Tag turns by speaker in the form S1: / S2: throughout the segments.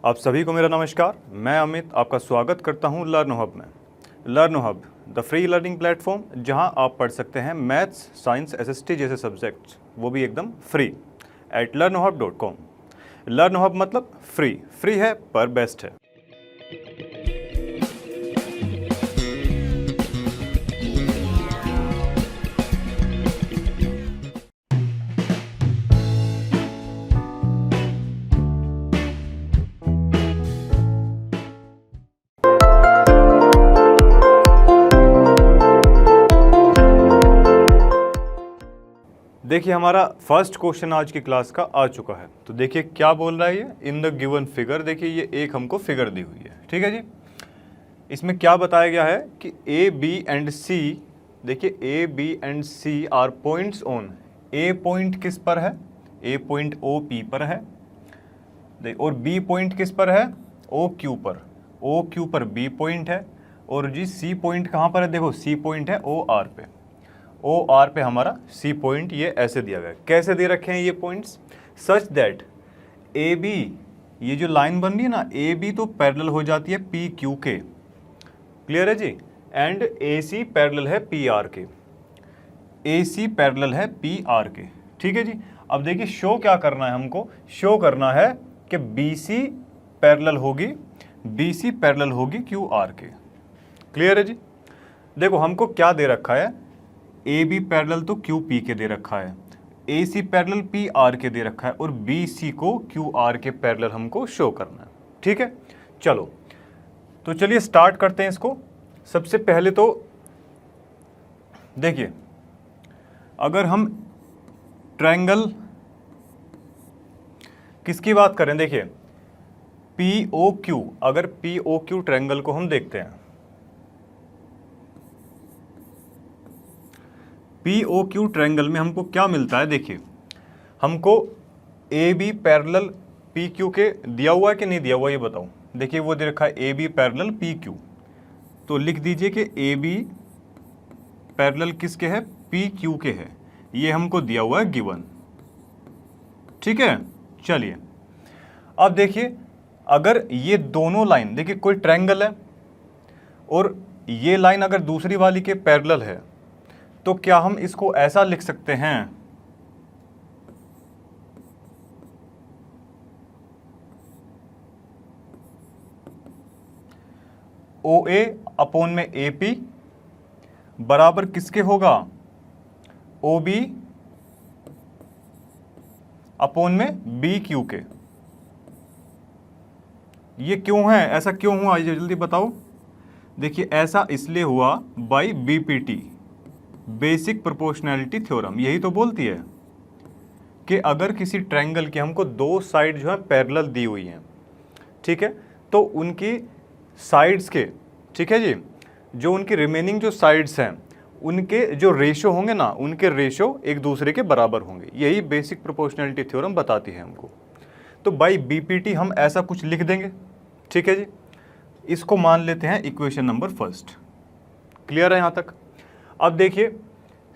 S1: आप सभी को मेरा नमस्कार। मैं अमित आपका स्वागत करता हूं लर्न हब में। Learn hub the free learning platform, जहां आप पढ़ सकते हैं मैथ्स, साइंस, एसएसटी जैसे सब्जेक्ट्स, वो भी एकदम free at learnhub.com। Learn hub मतलब फ्री है पर बेस्ट है। देखिए हमारा फर्स्ट क्वेश्चन आज की क्लास का आ चुका है। तो देखिए क्या बोल रहा है ये, इन द गिवन फिगर। देखिए ये एक हमको फिगर दी हुई है, ठीक है जी। इसमें क्या बताया गया है कि ए बी एंड सी, देखिए A B and C are points on. A point किस पर है? ए पॉइंट ओ पी पर है, और बी पॉइंट किस पर है? ओ क्यू पर। ओ क्यू पर बी पॉइंट है, और जी सी पॉइंट कहाँ पर है? देखो सी पॉइंट है ओ आर पे। ओ आर पे हमारा सी पॉइंट ये ऐसे दिया गया है। कैसे दे रखे हैं ये points? Such that A B, ये जो लाइन बन रही है ना, ए बी तो पैरेलल हो जाती है पी क्यू के, क्लियर है जी। एंड ए सी पैरेलल है पी आर के, ए सी पैरेलल है पी आर के, ठीक है जी। अब देखिए शो क्या करना है हमको? शो करना है कि बी सी पैरेलल होगी, बी सी पैरेलल होगी क्यू आर के, क्लियर है जी। देखो हमको क्या दे रखा है, ए बी पैरेलल तो क्यू पी के दे रखा है, ए सी पैरेलल पी आर के दे रखा है, और बी सी को क्यू आर के पैरेलल हमको शो करना है, ठीक है। चलो तो चलिए स्टार्ट करते हैं इसको। सबसे पहले तो देखिए, अगर हम ट्रायंगल किसकी बात करें, देखिए पी ओ क्यू, अगर पी ओ क्यू ट्रायंगल को हम देखते हैं, पी ओ क्यू ट्रायंगल में हमको क्या मिलता है? देखिए हमको A B parallel P Q के दिया हुआ है कि नहीं दिया हुआ, ये बताओ। देखिए वो दे रखा है A B parallel P Q, तो लिख दीजिए कि ए बी पैरेलल किसके है? पी क्यू के है। ये हमको दिया हुआ है गिवन, ठीक है। चलिए अब देखिए, अगर ये दोनों लाइन, देखिए कोई ट्रायंगल है और ये लाइन अगर दूसरी वाली के पैरेलल है, तो क्या हम इसको ऐसा लिख सकते हैं, ओ ए अपॉन में ए पी बराबर किसके होगा? ओ बी अपॉन में बी क्यू के। ये क्यों है? ऐसा क्यों हुआ ये जल्दी बताओ। देखिए ऐसा इसलिए हुआ by BPT, basic proportionality theorem. यही तो बोलती है कि अगर किसी ट्रायंगल की हमको दो साइड जो है पैरेलल दी हुई हैं, ठीक है, तो उनकी साइड्स के, ठीक है जी, जो उनकी रिमेनिंग जो साइड्स हैं उनके जो रेशो होंगे ना, उनके रेशो एक दूसरे के बराबर होंगे। यही बेसिक प्रोपोर्शनैलिटी थ्योरम बताती है हमको। तो बाई बीपीटी हम ऐसा कुछ लिख देंगे, ठीक है जी। इसको मान लेते हैं इक्वेशन नंबर फर्स्ट, क्लियर है यहाँ तक। अब देखिए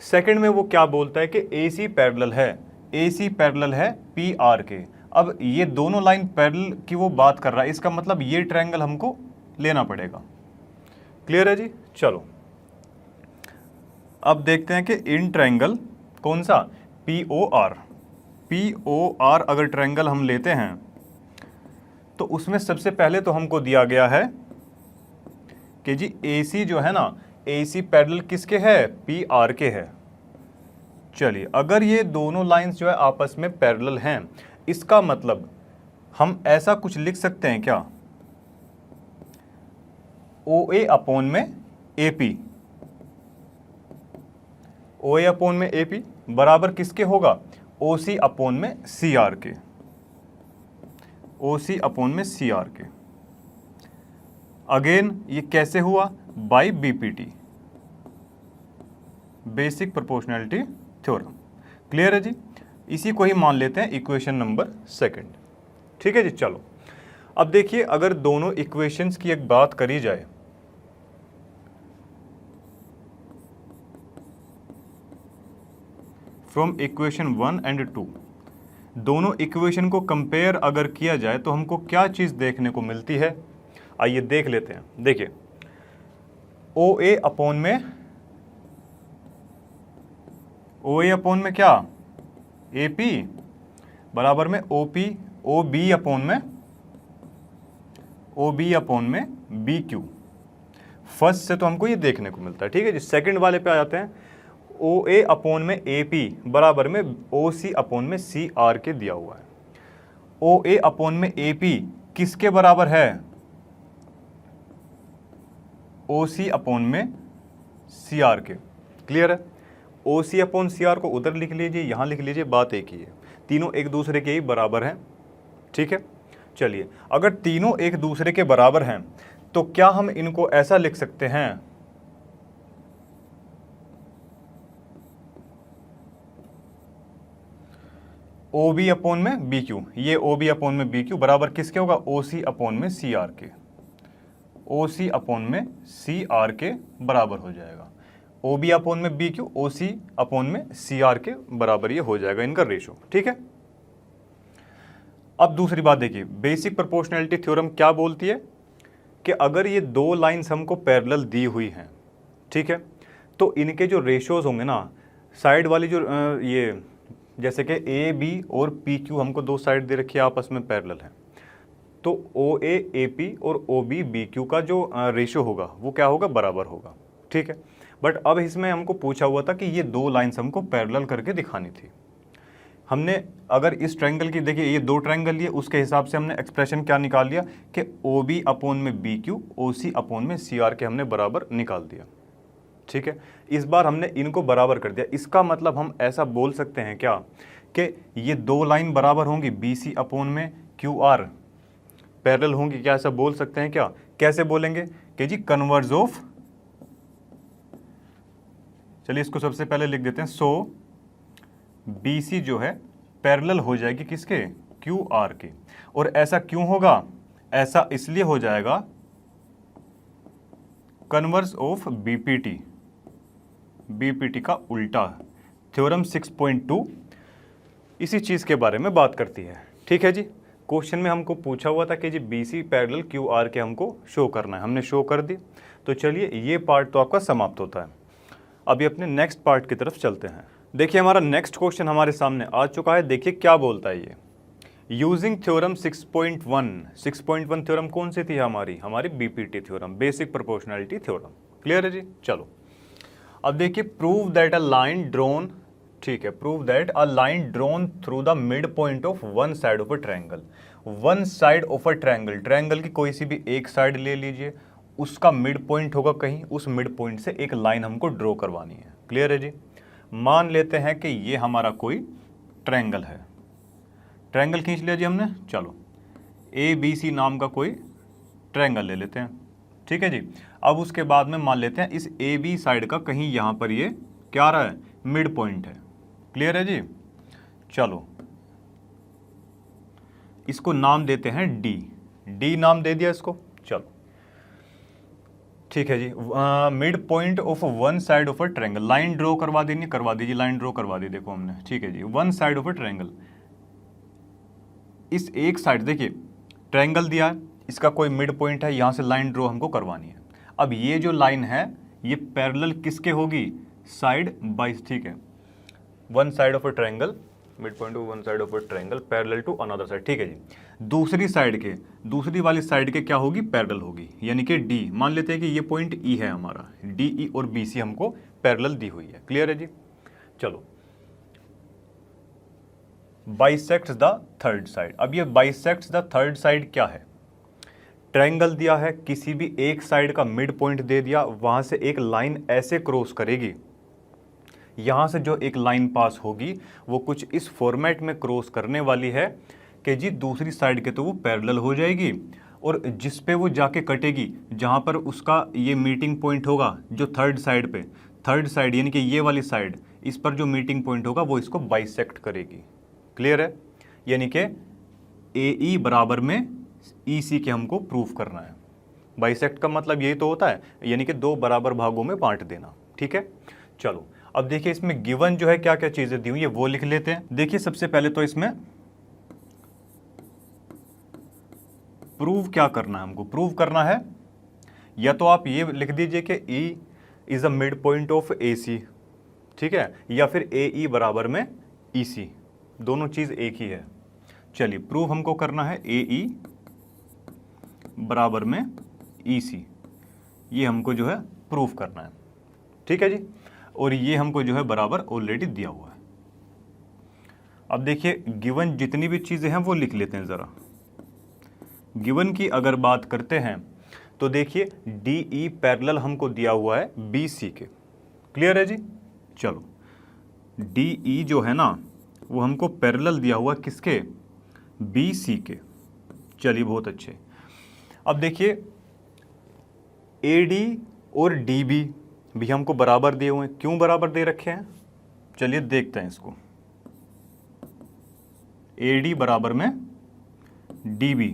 S1: सेकंड में वो क्या बोलता है कि ए सी पैरेलल है, ए सी पैरेलल है पी आर के। अब ये दोनों लाइन पैरेलल की वो बात कर रहा है, इसका मतलब ये ट्रायंगल हमको लेना पड़ेगा, क्लियर है जी। चलो अब देखते हैं कि इन ट्रायंगल कौन सा, P O R, P O R अगर ट्रायंगल हम लेते हैं तो उसमें सबसे पहले तो हमको दिया गया है कि जी ए सी जो है ना, ए सी पैरेलल किसके है? पी आर के है। चलिए अगर ये दोनों लाइंस जो है आपस में पैरेलल हैं, इसका मतलब हम ऐसा कुछ लिख सकते हैं क्या? ओ ए अपॉन में A P, O A upon में ए पी बराबर किसके होगा? ओ सी अपॉन में सी आर के, ओ सी अपॉन में सी आर के। अगेन ये कैसे हुआ? By BPT, basic proportionality theorem, clear है जी। इसी को ही मान लेते हैं इक्वेशन नंबर सेकंड, ठीक है जी। चलो अब देखिए, अगर दोनों इक्वेशंस की एक बात करी जाए, फ्रॉम इक्वेशन 1 एंड 2, दोनों इक्वेशन को कंपेयर अगर किया जाए तो हमको क्या चीज़ देखने को मिलती है, आइए देख लेते हैं। देखिए ओ ए अपॉन में क्या, ए पी बराबर में O P, O B upon में बी क्यू। फर्स्ट से तो हमको ये देखने को मिलता है, ठीक है जी। सेकंड वाले पे आ जाते हैं। ओ ए अपॉन में ए पी बराबर में ओ सी अपॉन में सी आर के दिया हुआ है। ओ ए अपॉन में ए पी किसके बराबर है, ओ सी अपॉन में सी आर के। क्लियर है। ओ सी अपॉन सी आर को उधर लिख लीजिए, यहाँ लिख लीजिए, बात एक ही है, तीनों एक दूसरे के ही बराबर हैं, ठीक है। चलिए अगर तीनों एक दूसरे के बराबर हैं तो क्या हम इनको ऐसा लिख सकते हैं, ओ बी अपॉन में बी क्यू, ये ओ बी अपॉन में बी क्यू बराबर किसके होगा, ओ सी अपॉन में सी आर के। ओ सी अपॉन में सी आर के बराबर हो जाएगा। ओ बी अपॉन में बी क्यू, ओ सी अपॉन में सी आर के बराबर ये हो जाएगा इनका रेशो, ठीक है। अब दूसरी बात देखिए, बेसिक प्रोपोर्शनैलिटी थ्योरम क्या बोलती है कि अगर ये दो लाइंस हमको पैरेलल दी हुई हैं, ठीक है, तो इनके जो रेशोज होंगे ना, साइड वाली जो ये जैसे कि ए बी और पी क्यू हमको दो साइड दे रखी है, आपस में पैरेलल है, तो ओ ए पी और ओ बी बी क्यू का जो रेशो होगा वो क्या होगा, बराबर होगा, ठीक है। बट अब इसमें हमको पूछा हुआ था कि ये दो लाइंस हमको पैरेलल करके दिखानी थी। हमने अगर इस ट्रायंगल की, देखिए ये दो ट्रायंगल लिए, उसके हिसाब से हमने एक्सप्रेशन क्या निकाल लिया कि ओ बी अपॉन में बी क्यू, ओ सी अपॉन में सी आर के हमने बराबर निकाल दिया, ठीक है। इस बार हमने इनको बराबर कर दिया। इसका मतलब हम ऐसा बोल सकते हैं क्या कि ये दो लाइन बराबर होंगी, बी सी अपॉन में क्यू आर पैरेलल होंगी, क्या ऐसा बोल सकते हैं क्या? कैसे बोलेंगे कि जी कन्वर्ज ऑफ, चलिए इसको सबसे पहले लिख देते हैं, सो बी सी जो है पैरेलल हो जाएगी किसके, क्यू आर के। और ऐसा क्यों होगा, ऐसा इसलिए हो जाएगा कन्वर्स ऑफ बीपीटी, बीपीटी का उल्टा। थ्योरम 6.2 इसी चीज़ के बारे में बात करती है, ठीक है जी। क्वेश्चन में हमको पूछा हुआ था कि G B C parallel Q R के हमको शो करना है, हमने शो कर दी। तो चलिए ये पार्ट तो आपका समाप्त होता है। अभी अपने नेक्स्ट पार्ट की तरफ चलते हैं। देखिए हमारा नेक्स्ट क्वेश्चन हमारे सामने आ चुका है। देखिए क्या बोलता है ये, यूजिंग थ्योरम 6.1 थ्योरम कौन सी थी हमारी BPT theorem, basic proportionality theorem. Clear है जी। चलो अब देखिए, prove that a line drawn, ठीक है, prove that a line drawn through the mid point of one side of a triangle. One side of a triangle, triangle की कोई सी भी एक साइड ले लीजिए, उसका मिड पॉइंट होगा कहीं, उस मिड पॉइंट से एक लाइन हमको ड्रॉ करवानी है। क्लियर है जी। मान लेते हैं कि ये हमारा कोई ट्रायंगल है, ट्रायंगल खींच लिया जी हमने। चलो ए बी सी नाम का कोई ट्रायंगल ले लेते हैं, ठीक है जी। अब उसके बाद में मान लेते हैं इस ए बी साइड का कहीं यहाँ पर ये क्या आ रहा है, मिड पॉइंट है। क्लियर है जी। चलो इसको नाम देते हैं डी, डी नाम दे दिया इसको। चलो ठीक है जी। Mid point of one side of a triangle, line draw करवा देनी, करवा दीजिए, लाइन ड्रॉ करवा दी देखो हमने, ठीक है जी। One side of a triangle, इस एक साइड देखिए ट्रायंगल दिया है, इसका कोई मिड पॉइंट है, यहाँ से लाइन ड्रॉ हमको करवानी है। अब ये जो लाइन है ये पैरेलल किसके होगी, साइड बाई, ठीक है, one side of a triangle, mid point of one side of a triangle parallel to another side, ठीक है जी। दूसरी साइड के, दूसरी वाली साइड के क्या होगी, पैरेलल होगी, यानी कि डी, मान लेते हैं कि ये पॉइंट ई है हमारा, डी ई और बी सी हमको पैरेलल दी हुई है। क्लियर है जी। चलो बाइसेक्ट्स द थर्ड साइड। अब ये बाइसेक्ट्स द थर्ड साइड क्या है, ट्रायंगल दिया है, किसी भी एक साइड का मिड पॉइंट दे दिया, वहां से एक लाइन ऐसे क्रॉस करेगी, यहां से जो एक लाइन पास होगी वो कुछ इस फॉर्मेट में क्रॉस करने वाली है कि जी दूसरी साइड के तो वो पैरेलल हो जाएगी, और जिस पे वो जाके कटेगी, जहां पर उसका ये मीटिंग पॉइंट होगा जो थर्ड साइड पे, थर्ड साइड यानी कि ये वाली साइड, इस पर जो मीटिंग पॉइंट होगा वो इसको बाइसेक्ट करेगी। क्लियर है। यानी कि ए ई बराबर में ई सी के हमको प्रूफ करना है। बाइसेक्ट का मतलब यही तो होता है, यानी कि दो बराबर भागों में बांट देना, ठीक है। चलो अब देखिए इसमें गिवन जो है क्या क्या चीज़ें दी हुई है वो लिख लेते हैं। देखिए सबसे पहले तो इसमें प्रूव क्या करना है हमको? प्रूव करना है या तो आप ये लिख दीजिए कि E is a mid point of AC, ठीक है, या फिर AE बराबर में EC, दोनों चीज एक ही है। चलिए प्रूव हमको करना है AE बराबर में EC, ये हमको जो है प्रूफ करना है, ठीक है जी। और ये हमको जो है बराबर ऑलरेडी दिया हुआ है। अब देखिए गिवन जितनी भी चीज़ें हैं वो लिख लेते हैं ज़रा। गिवन की अगर बात करते हैं तो देखिए DE पैरेलल हमको दिया हुआ है BC के, क्लियर है जी। चलो DE जो है ना वो हमको पैरेलल दिया हुआ किसके? BC के। चलिए बहुत अच्छे। अब देखिए AD और DB भी हमको बराबर दिए हुए हैं। क्यों बराबर दे रखे हैं? चलिए देखते हैं इसको। AD बराबर में DB,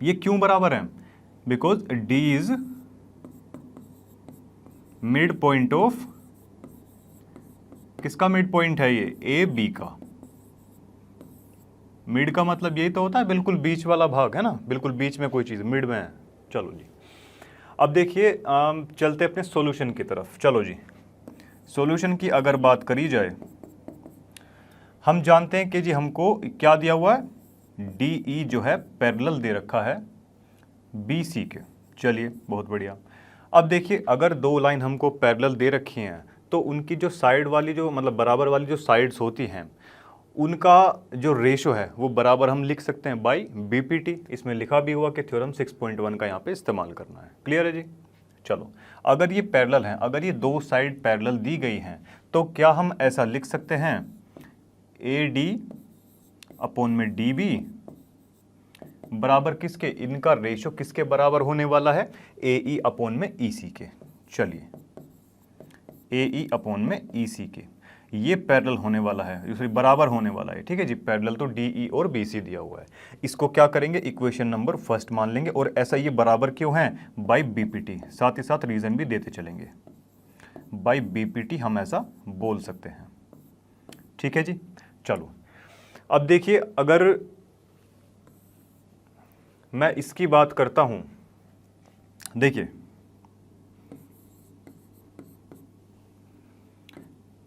S1: ये क्यों बराबर है? Because D is mid point of, किसका मिड पॉइंट है ये? AB का। मिड का मतलब यही तो होता है, बिल्कुल बीच वाला भाग है ना, बिल्कुल बीच में कोई चीज़ मिड में है। चलो जी अब देखिए चलते अपने सॉल्यूशन की तरफ। चलो जी सॉल्यूशन की अगर बात करी जाए, हम जानते हैं कि जी हमको क्या दिया हुआ है? DE जो है पैरेलल दे रखा है BC के। चलिए बहुत बढ़िया। अब देखिए अगर दो लाइन हमको पैरेलल दे रखी हैं तो उनकी जो साइड वाली जो मतलब बराबर वाली जो साइड्स होती हैं उनका जो रेशो है वो बराबर हम लिख सकते हैं बाई BPT। इसमें लिखा भी हुआ कि थ्योरम 6.1 का यहाँ पे इस्तेमाल करना है, क्लियर है जी। चलो अगर ये पैरेलल हैं, अगर ये दो साइड पैरेलल दी गई हैं तो क्या हम ऐसा लिख सकते हैं AD अपॉन में DB बराबर किसके? इनका रेशो किसके बराबर होने वाला है? AE अपॉन में EC के। चलिए AE अपॉन में EC के, ये पैरेलल होने वाला है, दूसरी बराबर होने वाला है, ठीक है जी। पैरेलल तो DE और BC दिया हुआ है। इसको क्या करेंगे? इक्वेशन नंबर फर्स्ट मान लेंगे। और ऐसा ये बराबर क्यों है? By BPT। साथ ही साथ रीजन भी देते चलेंगे। बाई BPT हम ऐसा बोल सकते हैं, ठीक है जी। चलो अब देखिए अगर मैं इसकी बात करता हूं, देखिए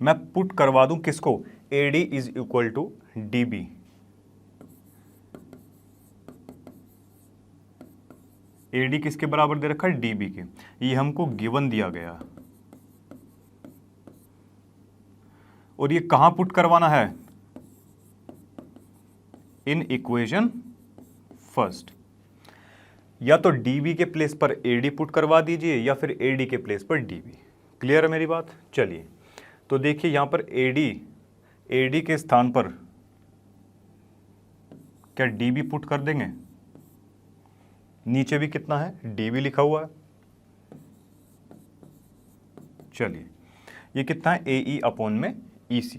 S1: मैं पुट करवा दूं किसको? AD is equal to DB। AD किसके बराबर दे रखा है? DB के। ये हमको गिवन दिया गया और ये कहां पुट करवाना है? In equation first. या तो DB के प्लेस पर AD पुट करवा दीजिए या फिर AD के प्लेस पर DB। क्लियर है मेरी बात? चलिए तो देखिए यहां पर AD के स्थान पर क्या DB पुट कर देंगे? नीचे भी कितना है? DB लिखा हुआ है। चलिए ये कितना है? AE अपॉन में EC।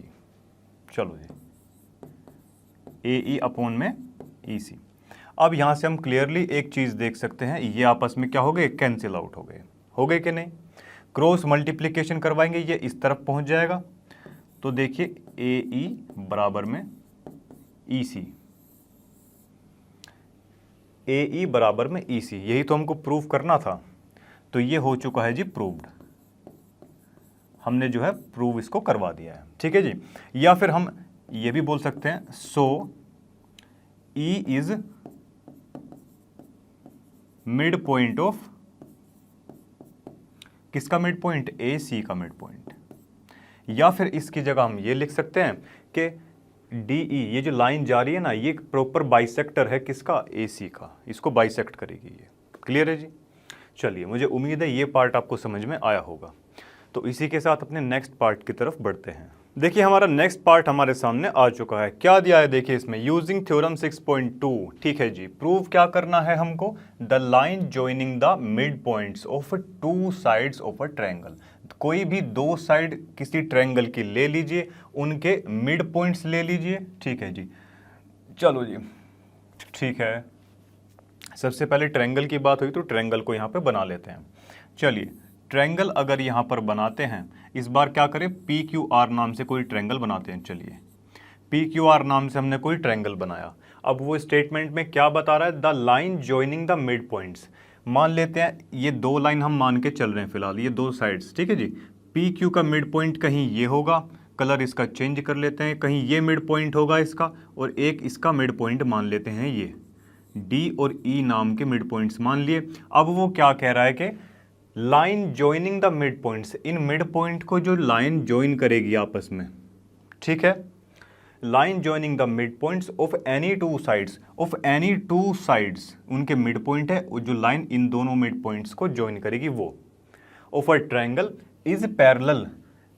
S1: चलो जी AE अपॉन में EC। अब यहां से हम क्लियरली एक चीज देख सकते हैं, ये आपस में क्या हो गए? कैंसिल आउट हो गए। हो गए कि नहीं? क्रॉस मल्टीप्लिकेशन करवाएंगे, ये इस तरफ पहुंच जाएगा। तो देखिए AE बराबर में EC, AE बराबर में EC, यही तो हमको प्रूव करना था। तो ये हो चुका है जी प्रूव्ड, हमने जो है प्रूव इसको करवा दिया है, ठीक है जी। या फिर हम ये भी बोल सकते हैं सो E is mid point of, किसका मिड पॉइंट? AC का मिड पॉइंट। या फिर इसकी जगह हम ये लिख सकते हैं कि DE, ये जो लाइन जा रही है ना, ये प्रॉपर बाइसेक्टर है किसका? AC का, इसको बाइसेक्ट करेगी ये। क्लियर है जी। चलिए मुझे उम्मीद है ये पार्ट आपको समझ में आया होगा। तो इसी के साथ अपने नेक्स्ट पार्ट की तरफ बढ़ते हैं। देखिए हमारा नेक्स्ट पार्ट हमारे सामने आ चुका है। क्या दिया है देखिए इसमें? यूजिंग थ्योरम 6.2, ठीक है जी। प्रूव क्या करना है हमको? The line joining the mid points of two sides of a triangle. कोई भी दो साइड किसी ट्रायंगल की ले लीजिए, उनके मिड पॉइंट्स ले लीजिए, ठीक है जी। चलो जी ठीक है, सबसे पहले ट्रायंगल की बात हुई तो ट्रायंगल को यहाँ पे बना लेते हैं। चलिए ट्रायंगल अगर यहाँ पर बनाते हैं, इस बार क्या करें? PQR नाम से कोई ट्रायंगल बनाते हैं। चलिए PQR नाम से हमने कोई ट्रायंगल बनाया। अब वो स्टेटमेंट में क्या बता रहा है, the line joining the mid points. मान लेते हैं ये दो लाइन हम मान के चल रहे हैं फिलहाल, ये दो साइड्स, ठीक है जी। पी क्यू का मिड पॉइंट कहीं ये होगा, कलर इसका चेंज कर लेते हैं, कहीं ये मिड पॉइंट होगा इसका, और एक इसका मिड पॉइंट मान लेते हैं ये डी और ई नाम के मिड पॉइंट्स मान लिए। अब वो क्या कह रहा है कि line joining the mid points, in mid point को जो लाइन जॉइन करेगी आपस में, ठीक है, line joining the mid points of any two sides, of any two sides, उनके मिड पॉइंट है, जो लाइन इन दोनों मिड पॉइंट्स को जॉइन करेगी वो, of a triangle is parallel,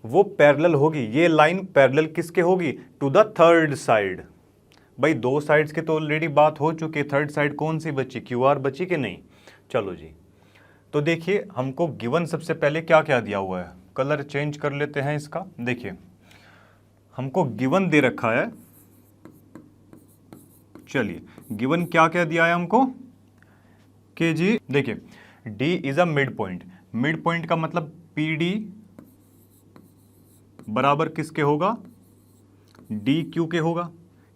S1: वो पैरेलल होगी, ये लाइन पैरेलल किसके होगी, टू द थर्ड साइड। भाई दो साइड्स के तो ऑलरेडी बात हो चुकी है, थर्ड साइड कौन सी बची, क्यू आर बची कि नहीं। चलो जी, तो देखिए हमको गिवन सबसे पहले क्या क्या दिया हुआ है, कलर चेंज कर लेते हैं इसका। देखिए हमको गिवन दे रखा है, चलिए गिवन क्या क्या दिया है हमको कि जी देखिए D is a mid point, mid point का मतलब PD बराबर किसके होगा, DQ के होगा।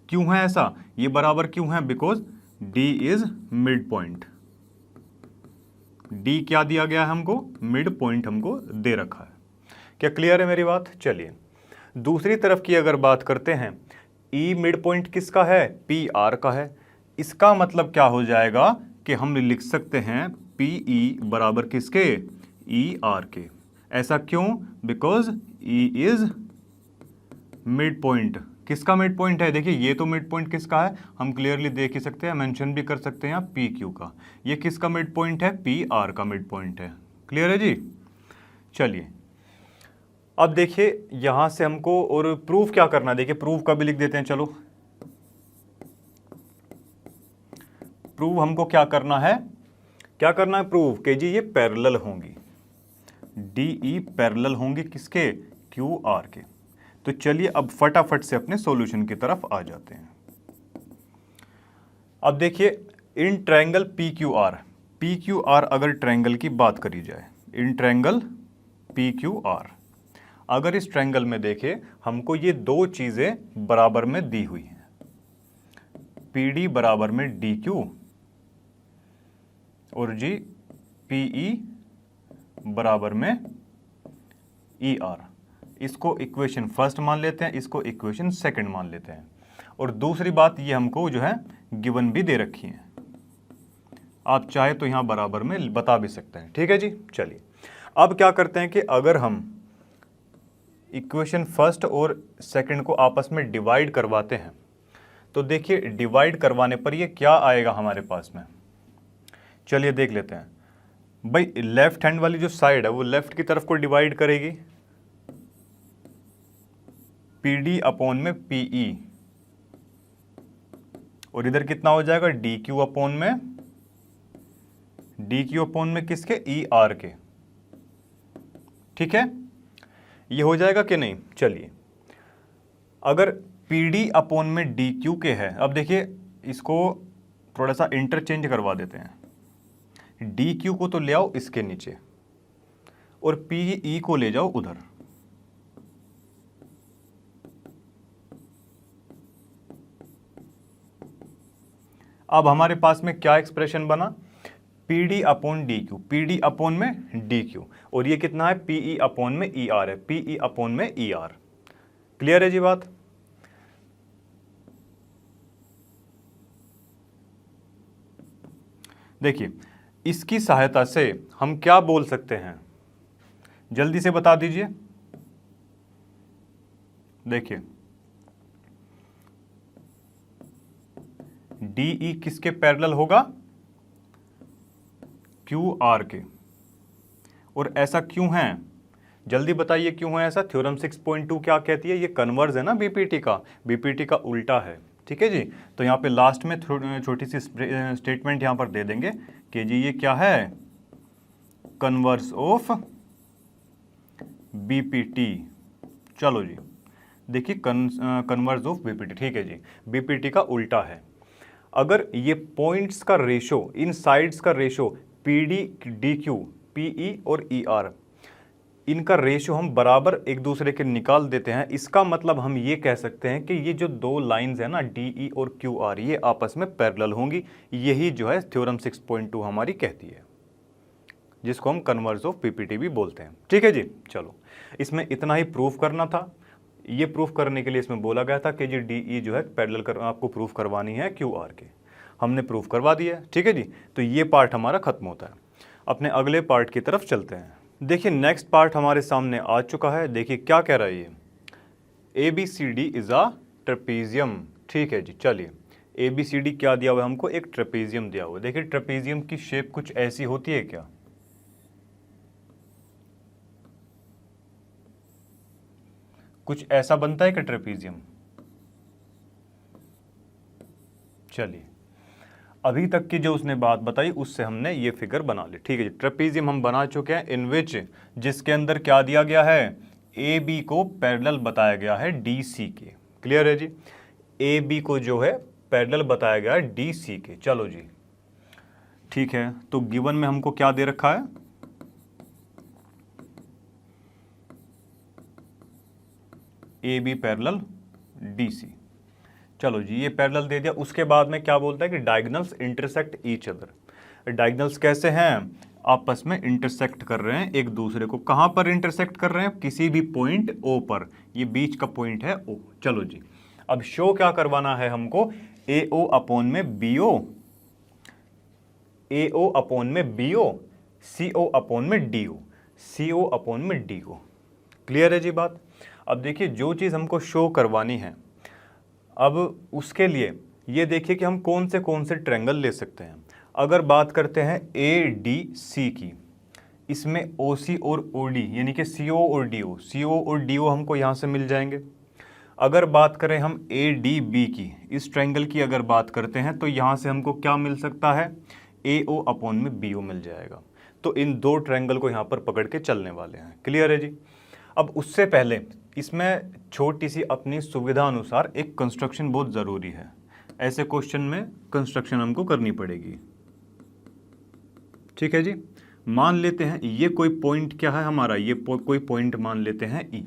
S1: क्यों है ऐसा, ये बराबर क्यों है, because D is mid point. D क्या दिया गया है हमको, मिड पॉइंट हमको दे रखा है। क्या क्लियर है मेरी बात। चलिए दूसरी तरफ की अगर बात करते हैं, E मिड पॉइंट किसका है, PR का है। इसका मतलब क्या हो जाएगा कि हम लिख सकते हैं PE बराबर किसके, ER के। ऐसा क्यों, because E is mid point. किसका मिड पॉइंट है, देखिए ये तो मिड पॉइंट किसका है, हम क्लियरली देख ही सकते हैं, मेंशन भी कर सकते हैं PQ का। ये किसका मिड पॉइंट है, PR का मिड पॉइंट है। क्लियर है जी। चलिए अब देखिए यहां से हमको और प्रूफ क्या करना है, देखिए प्रूफ का भी लिख देते हैं। चलो प्रूफ हमको क्या करना है, क्या करना है प्रूफ कि जी ये पैरेलल होंगी, DE पैरेलल होंगी किसके, QR के। तो चलिए अब फटाफट से अपने सॉल्यूशन की तरफ आ जाते हैं। अब देखिए इन ट्रायंगल PQR अगर ट्रायंगल की बात करी जाए, इन ट्रायंगल PQR, अगर इस ट्रायंगल में देखें हमको ये दो चीजें बराबर में दी हुई हैं, PD बराबर में DQ और जी PE बराबर में ER। इसको इक्वेशन फर्स्ट मान लेते हैं, इसको इक्वेशन सेकंड मान लेते हैं। और दूसरी बात ये हमको जो है गिवन भी दे रखी है, आप चाहे तो यहां बराबर में बता भी सकते हैं। ठीक है जी। चलिए अब क्या करते हैं कि अगर हम इक्वेशन फर्स्ट और सेकंड को आपस में डिवाइड करवाते हैं, तो देखिए डिवाइड करवाने पर ये क्या आएगा हमारे पास में। चलिए देख लेते हैं। भाई लेफ्ट हैंड वाली जो साइड है वो लेफ्ट की तरफ को डिवाइड करेगी, PD अपॉन में PE, और इधर कितना हो जाएगा DQ अपॉन में किसके, ER के। ठीक है, ये हो जाएगा कि नहीं। चलिए अगर PD अपॉन में DQ के है, अब देखिए इसको थोड़ा सा इंटरचेंज करवा देते हैं, DQ को तो ले आओ इसके नीचे और PE को ले जाओ उधर। अब हमारे पास में क्या एक्सप्रेशन बना, PD upon DQ, PD upon में DQ, और ये कितना है PE अपॉन में ER है, PE अपॉन में ER। क्लियर है जी बात। देखिए इसकी सहायता से हम क्या बोल सकते हैं, जल्दी से बता दीजिए। देखिए DE किसके पैरेलल होगा, QR के। और ऐसा क्यों है, जल्दी बताइए क्यों है ऐसा। थ्योरम 6.2 क्या कहती है, ये कन्वर्स है ना BPT का, BPT का उल्टा है। ठीक है जी। तो यहाँ पे लास्ट में छोटी सी स्टेटमेंट यहाँ पर दे देंगे कि जी ये क्या है, कन्वर्स ऑफ BPT। चलो जी देखिए कन्वर्स ऑफ BPT, ठीक है जी, BPT का उल्टा है। अगर ये पॉइंट्स का रेशो, इन साइड्स का रेशो PD, DQ, PE और ER इनका रेशियो हम बराबर एक दूसरे के निकाल देते हैं, इसका मतलब हम ये कह सकते हैं कि ये जो दो लाइंस है ना DE और QR, ये आपस में पैरेलल होंगी। यही जो है थ्योरम 6.2 हमारी कहती है, जिसको हम कन्वर्स ऑफ PPT भी बोलते हैं। ठीक है जी, चलो इसमें इतना ही प्रूफ करना था। ये प्रूफ करने के लिए इसमें बोला गया था कि जी DE जो है पैरेलल कर आपको प्रूफ करवानी है QR के, हमने प्रूफ करवा दिया है। ठीक है जी, तो ये पार्ट हमारा खत्म होता है। अपने अगले पार्ट की तरफ चलते हैं। देखिए नेक्स्ट पार्ट हमारे सामने आ चुका है। देखिए क्या कह रहा है ये, ABCD इज अ ट्रेपेजियम। ठीक है जी, चलिए ABCD क्या दिया हुआ है हमको, एक ट्रेपेजियम दिया हुआ है। देखिए ट्रेपेजियम की शेप कुछ ऐसी होती है क्या, कुछ ऐसा बनता है कि ट्रेपेजियम। चलिए अभी तक की जो उसने बात बताई उससे हमने ये फिगर बना ली। ठीक है जी, ट्रेपेजियम हम बना चुके हैं, इन विच जिसके अंदर क्या दिया गया है, AB को पैरेलल बताया गया है DC के। क्लियर है जी, AB को जो है पैरेलल बताया गया है DC के। चलो जी ठीक है, तो गिवन में हमको क्या दे रखा है, AB पैरेलल DC। चलो जी ये पैरेलल दे दिया। उसके बाद में क्या बोलता है कि diagonals intersect each other. Diagonals कैसे हैं, आपस में इंटरसेक्ट कर रहे हैं एक दूसरे को। कहां पर इंटरसेक्ट कर रहे हैं, किसी भी पॉइंट O पर, ये बीच का पॉइंट है O। चलो जी अब शो क्या करवाना है हमको, AO अपॉन में BO, AO अपॉन में BO, CO अपॉन में DO, CO अपॉन में DO। क्लियर है जी बात। अब देखिए जो चीज़ हमको शो करवानी है, अब उसके लिए ये देखिए कि हम कौन से ट्रायंगल ले सकते हैं। अगर बात करते हैं ADC की, इसमें OC और OD यानी कि CO और DO हमको यहाँ से मिल जाएंगे। अगर बात करें हम ADB की, इस ट्रायंगल की अगर बात करते हैं तो यहाँ से हमको क्या मिल सकता है, AO अपॉन में BO मिल जाएगा। तो इन दो ट्रायंगल को यहाँ पर पकड़ के चलने वाले हैं। क्लियर है जी। अब उससे पहले इसमें छोटी सी अपनी सुविधा अनुसार एक कंस्ट्रक्शन बहुत ज़रूरी है। ऐसे क्वेश्चन में कंस्ट्रक्शन हमको करनी पड़ेगी। ठीक है जी, मान लेते हैं ये कोई पॉइंट क्या है हमारा, ये कोई पॉइंट मान लेते हैं E।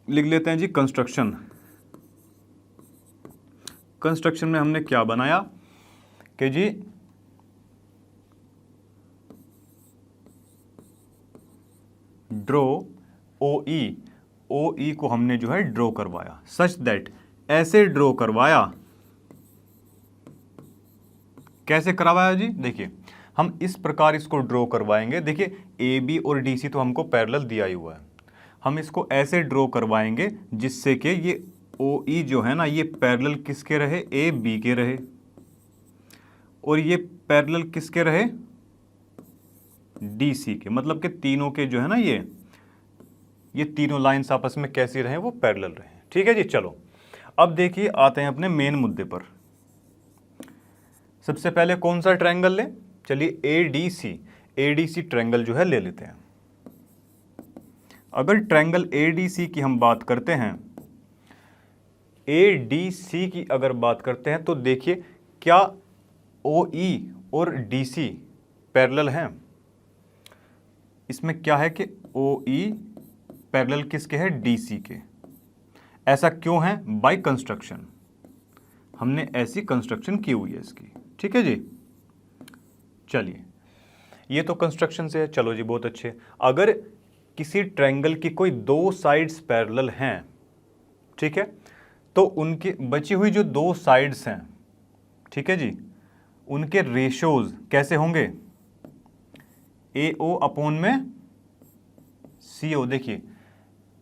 S1: लिख लेते हैं जी कंस्ट्रक्शन। कंस्ट्रक्शन में हमने क्या बनाया कि जी ड्रॉ OE को हमने जो है ड्रॉ करवाया, सच दैट, ऐसे ड्रॉ करवाया। कैसे करवाया जी, देखिए हम इस प्रकार इसको ड्रॉ करवाएंगे। देखिए AB और DC तो हमको पैरेलल दिया ही हुआ है, हम इसको ऐसे ड्रॉ करवाएंगे जिससे कि ये OE जो है ना, ये पैरेलल किसके रहे, AB के रहे, और ये पैरेलल किसके रहे, DC के। मतलब कि तीनों के जो है ना, ये तीनों लाइंस आपस में कैसी रहे, वो पैरेलल रहे। ठीक है जी, चलो अब देखिए आते हैं अपने मेन मुद्दे पर। सबसे पहले कौन सा ट्रायंगल लें, चलिए ADC ट्रायंगल जो है ले लेते हैं। अगर ट्रायंगल ADC की हम बात करते हैं, ADC की अगर बात करते हैं तो देखिए क्या OE और DC पैरेलल हैं। इसमें क्या है कि OE पैरेलल किसके है, DC के। ऐसा क्यों है, बाय कंस्ट्रक्शन, हमने ऐसी कंस्ट्रक्शन की हुई है इसकी। ठीक है जी, चलिए ये तो कंस्ट्रक्शन से है। चलो जी बहुत अच्छे। अगर किसी ट्रायंगल की कोई दो साइड्स पैरेलल हैं, ठीक है, तो उनकी बची हुई जो दो साइड्स हैं, ठीक है जी, उनके रेशोज कैसे होंगे, AO अपॉन में CO। देखिए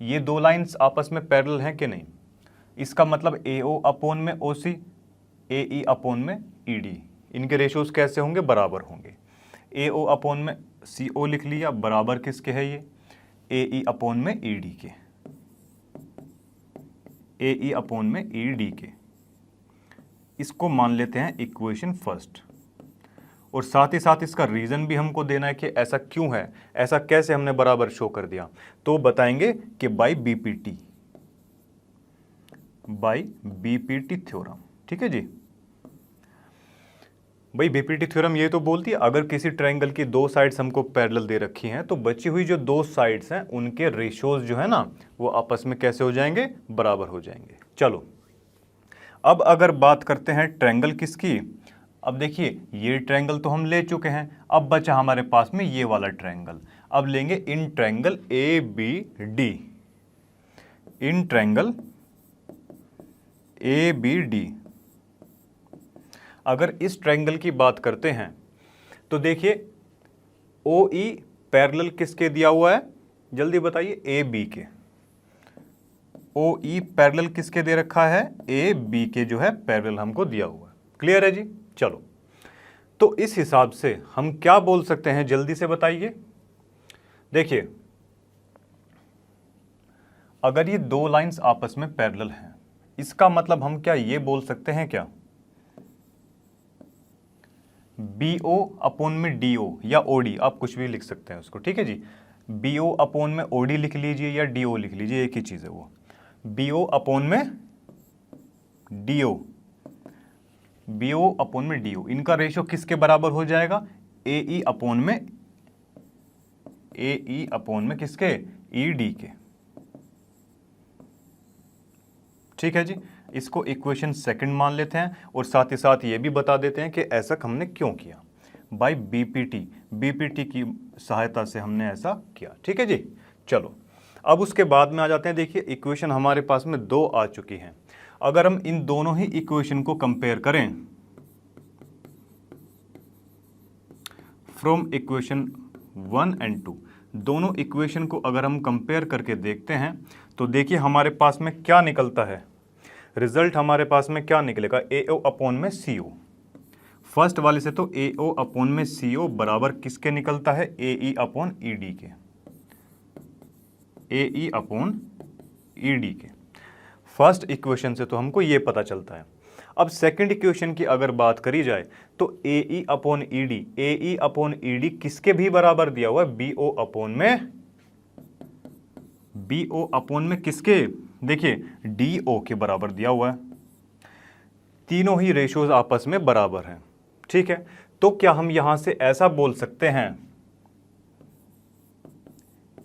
S1: ये दो लाइंस आपस में पैरेलल हैं कि नहीं, इसका मतलब AO अपॉन में OC, AE अपॉन में ED, इनके रेशोज कैसे होंगे, बराबर होंगे। AO अपॉन में CO लिख लिया, बराबर किसके है ये, AE अपॉन में ED के, AE अपॉन में ED के। इसको मान लेते हैं इक्वेशन फर्स्ट, और साथ ही साथ इसका रीज़न भी हमको देना है कि ऐसा क्यों है, ऐसा कैसे हमने बराबर शो कर दिया। तो बताएंगे कि by BPT, by BPT theorem. ठीक है जी, भाई बीपीटी थ्योरम ये तो बोलती है अगर किसी ट्रायंगल की दो साइड्स हमको पैरेलल दे रखी हैं तो बची हुई जो दो साइड्स हैं उनके रेशियोज जो है ना वो आपस में कैसे हो जाएंगे, बराबर हो जाएंगे। चलो अब अगर बात करते हैं ट्रायंगल किसकी, अब देखिए ये ट्रायंगल तो हम ले चुके हैं, अब बचा हमारे पास में ये वाला ट्रायंगल। अब लेंगे in triangle A B D, in triangle A B D. अगर इस ट्रायंगल की बात करते हैं तो देखिए ओ ई पैरेलल किसके दिया हुआ है, जल्दी बताइए, ए बी के। ओ ई पैरेलल किसके दे रखा है, ए बी के जो है पैरेलल हमको दिया हुआ है। क्लियर है जी। चलो तो इस हिसाब से हम क्या बोल सकते हैं, जल्दी से बताइए। देखिए अगर ये दो लाइंस आपस में पैरेलल हैं इसका मतलब हम क्या ये बोल सकते हैं क्या, बी ओ अपोन में डी ओ या ओ डी, आप कुछ भी लिख सकते हैं उसको, ठीक है जी। बी ओ अपोन में ओ डी लिख लीजिए या डी ओ लिख लीजिए, एक ही चीज़ है वो। बी ओ अपोन में D O, B O upon में डी ओ, इनका रेशियो किसके बराबर हो जाएगा, ए ई अपोन में, ए ई अपोन में किसके, ई डी के। ठीक है जी, इसको इक्वेशन सेकंड मान लेते हैं और साथ ही साथ ये भी बता देते हैं कि ऐसा हमने क्यों किया, बाय बीपीटी, बीपीटी की सहायता से हमने ऐसा किया। ठीक है जी। चलो अब उसके बाद में आ जाते हैं। देखिए इक्वेशन हमारे पास में दो आ चुकी हैं। अगर हम इन दोनों ही इक्वेशन को कंपेयर करें फ्रॉम इक्वेशन 1 एंड 2, दोनों इक्वेशन को अगर हम कंपेयर करके देखते हैं तो देखिए हमारे पास में क्या निकलता है, रिजल्ट हमारे पास में क्या निकलेगा, ए ओ अपोन में सी ओ। फर्स्ट वाले से तो ए ओ अपोन में सी ओ बराबर किसके निकलता है, ए ई अपोन ई डी के, ए ई अपोन ई डी के। फर्स्ट इक्वेशन से तो हमको ये पता चलता है। अब सेकंड इक्वेशन की अगर बात करी जाए तो ए ई अपोन ई डी, ए ई अपोन ई डी किसके भी बराबर दिया हुआ है, बी ओ अपोन में, बी ओ अपोन में किसके, देखिए डी ओ के बराबर दिया हुआ है। तीनों ही रेशियोज आपस में बराबर हैं। ठीक है, तो क्या हम यहां से ऐसा बोल सकते हैं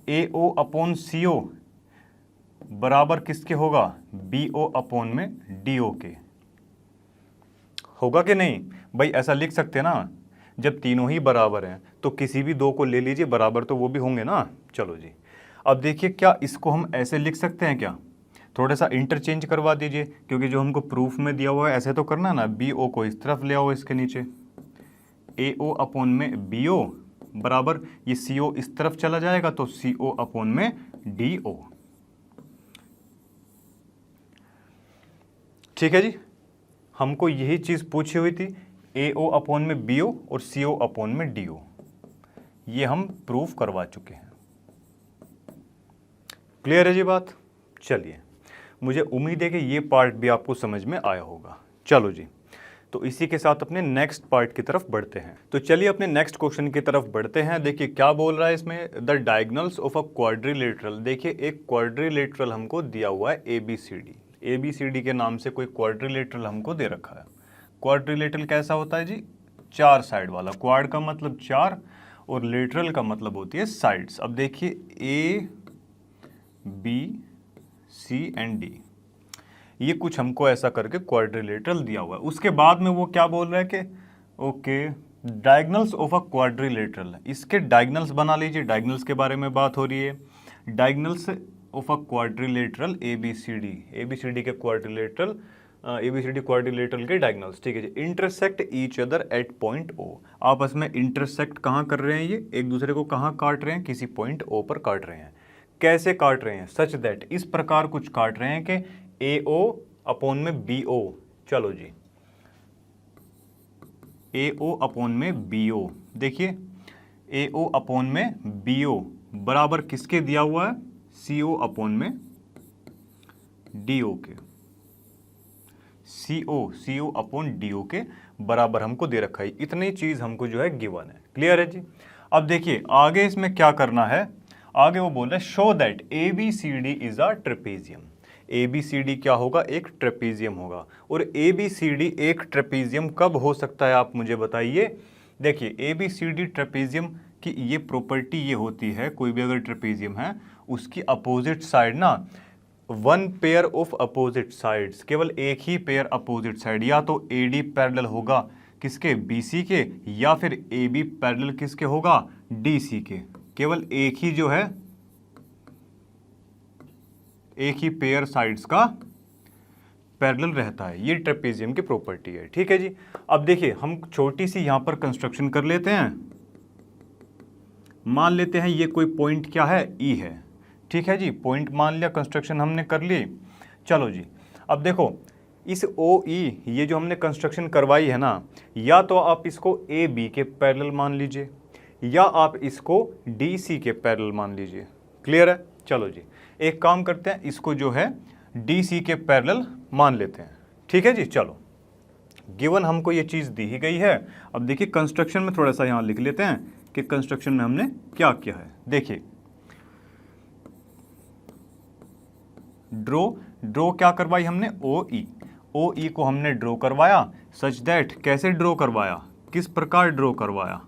S1: ए ओ अपोन सी ओ बराबर किसके होगा, बी ओ अपोन में डी ओ के, होगा कि नहीं भाई, ऐसा लिख सकते हैं ना। जब तीनों ही बराबर हैं तो किसी भी दो को ले लीजिए, बराबर तो वो भी होंगे ना। चलो जी, अब देखिए क्या इसको हम ऐसे लिख सकते हैं क्या, थोड़ा सा इंटरचेंज करवा दीजिए, क्योंकि जो हमको प्रूफ में दिया हुआ है ऐसे तो करना है ना। बी ओ को इस तरफ ले आओ, इसके नीचे ए ओ अपोन में बी ओ बराबर ये सी ओ इस तरफ चला जाएगा तो सी ओ अपोन में डी ओ। ठीक है जी, हमको यही चीज़ पूछी हुई थी, ए ओ अपोन में बी ओ और सी ओ अपोन में डी ओ, ये हम प्रूफ करवा चुके हैं। क्लियर है जी बात। चलिए, मुझे उम्मीद है कि ये पार्ट भी आपको समझ में आया होगा। चलो जी, तो इसी के साथ अपने नेक्स्ट पार्ट की तरफ बढ़ते हैं। तो चलिए अपने नेक्स्ट क्वेश्चन की तरफ बढ़ते हैं। देखिए क्या बोल रहा है इसमें, the diagonals of a quadrilateral. देखिए एक क्वाड्रिलेटरल हमको दिया हुआ है A B C D, A B C D के नाम से कोई क्वाड्रिलेटरल हमको दे रखा है। क्वाड्रिलेटरल कैसा होता है जी, चार साइड वाला। क्वाड का मतलब चार और लेटरल का मतलब होती है साइड्स। अब देखिए A B C and D, ये कुछ हमको ऐसा करके क्वाड्रिलेटरल दिया हुआ है। उसके बाद में वो क्या बोल रहा है कि okay diagonals of a quadrilateral, इसके डायगोनल्स बना लीजिए। डायगोनल्स के बारे में बात हो रही है, diagonals of a quadrilateral A B C D, A B C D के quadrilateral, A B C D quadrilateral के डायगोनल्स। ठीक है जी, intersect each other at point O, आपस में इंटरसेक्ट कहाँ कर रहे हैं, ये एक दूसरे को कहाँ काट रहे हैं, किसी पॉइंट ओ पर काट रहे हैं। कैसे काट रहे हैं, सच दैट, इस प्रकार कुछ काट रहे हैं कि ए ओ अपोन में बी ओ। चलो जी, ए ओ अपोन में बी ओ, देखिए ए ओ अपोन में बी ओ बराबर किसके दिया हुआ है, सी ओ अपोन में डी ओ के, सी ओ अपोन डी ओ के बराबर हमको दे रखा है। इतनी चीज हमको जो है गिवन है। क्लियर है जी। अब देखिए आगे इसमें क्या करना है, आगे वो बोल रहा है show that A B C D is a trapezium. A B C D क्या होगा, एक ट्रेपीजियम होगा। और ए बी सी डी एक ट्रेपीजियम कब हो सकता है, आप मुझे बताइए। देखिए A B C D trapezium की ये प्रॉपर्टी ये होती है, कोई भी अगर ट्रेपीजियम है उसकी अपोजिट साइड ना, one pair of opposite sides, केवल एक ही पेयर अपोजिट साइड, या तो ए डी पैरेलल होगा किसके, बी सी के, या फिर ए बी पैरेलल किसके होगा, डी सी के। केवल एक ही जो है, एक ही पेयर साइड्स का पैरेलल रहता है, ये ट्रेपीजियम की प्रॉपर्टी है। ठीक है जी। अब देखिए हम छोटी सी यहां पर कंस्ट्रक्शन कर लेते हैं। मान लेते हैं ये कोई पॉइंट क्या है, ई है। ठीक है जी, पॉइंट मान लिया, कंस्ट्रक्शन हमने कर ली। चलो जी, अब देखो इस ओ ई, ये जो हमने कंस्ट्रक्शन करवाई है ना, या तो आप इसको ए बी के पैरेलल मान लीजिए, या आप इसको डी सी के पैरेलल मान लीजिए। क्लियर है। चलो जी, एक काम करते हैं, इसको जो है डी सी के पैरेलल मान लेते हैं। ठीक है जी। चलो, गिवन हमको ये चीज़ दी ही गई है। अब देखिए कंस्ट्रक्शन में थोड़ा सा यहाँ लिख लेते हैं कि कंस्ट्रक्शन में हमने क्या किया है। देखिए ड्रो क्या करवाई हमने, ओ ई को हमने ड्रॉ करवाया सच दैट, कैसे ड्रॉ करवाया, किस प्रकार ड्रॉ करवाया,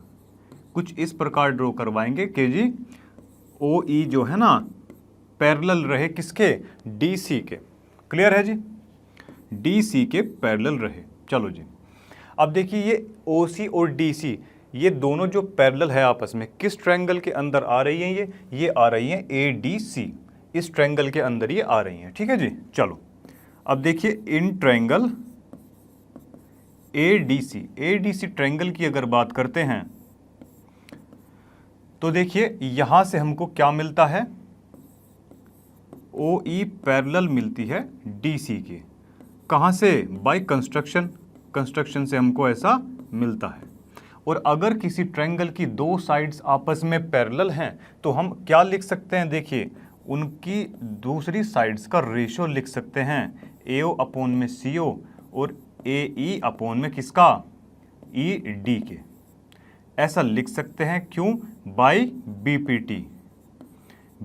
S1: कुछ इस प्रकार ड्रॉ करवाएंगे कि जी ओ ई जो है ना पैरेलल रहे किसके, डी सी के। क्लियर है जी, डी सी के पैरेलल रहे। चलो जी, अब देखिए ये ओ सी और डी सी, ये दोनों जो पैरेलल है आपस में, किस ट्रायंगल के अंदर आ रही हैं, ये आ रही हैं ए डी सी, इस ट्रायंगल के अंदर ये आ रही हैं। ठीक है जी। चलो अब देखिए in triangle A D C triangle की अगर बात करते हैं तो देखिए यहां से हमको क्या मिलता है, ओ ई पैरेलल मिलती है डी सी की। कहां से, बाय कंस्ट्रक्शन से हमको ऐसा मिलता है। और अगर किसी ट्रायंगल की दो साइड्स आपस में पैरेलल हैं तो हम क्या लिख सकते हैं, देखिए उनकी दूसरी साइड्स का रेशियो लिख सकते हैं, ए ओ अपॉन में सी ओ और ए ई अपॉन में किसका, ई डी के। ऐसा लिख सकते हैं, क्यों, बाय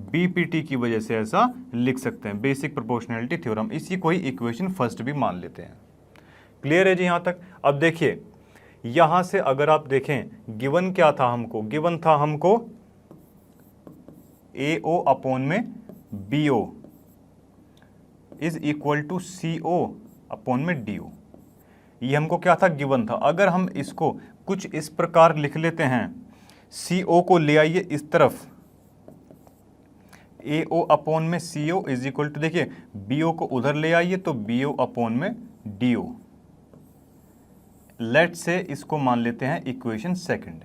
S1: बीपीटी की वजह से ऐसा लिख सकते हैं, बेसिक प्रोपोर्शनैलिटी थ्योरम। इसी को ही इक्वेशन फर्स्ट भी मान लेते हैं। क्लियर है जी यहाँ तक। अब देखिए यहां से अगर आप देखें गिवन क्या था हमको, गिवन था हमको ए ओ अपॉन में B O is equal to C O upon में डी ओ। ये हमको क्या था, गिवन था। अगर हम इसको कुछ इस प्रकार लिख लेते हैं, सी ओ को ले आइए इस तरफ, ए ओ अपॉन में सी ओ इज इक्वल टू, देखिए बी ओ को उधर ले आइए तो बी ओ अपॉन में डी ओ। लेट से इसको मान लेते हैं इक्वेशन सेकंड।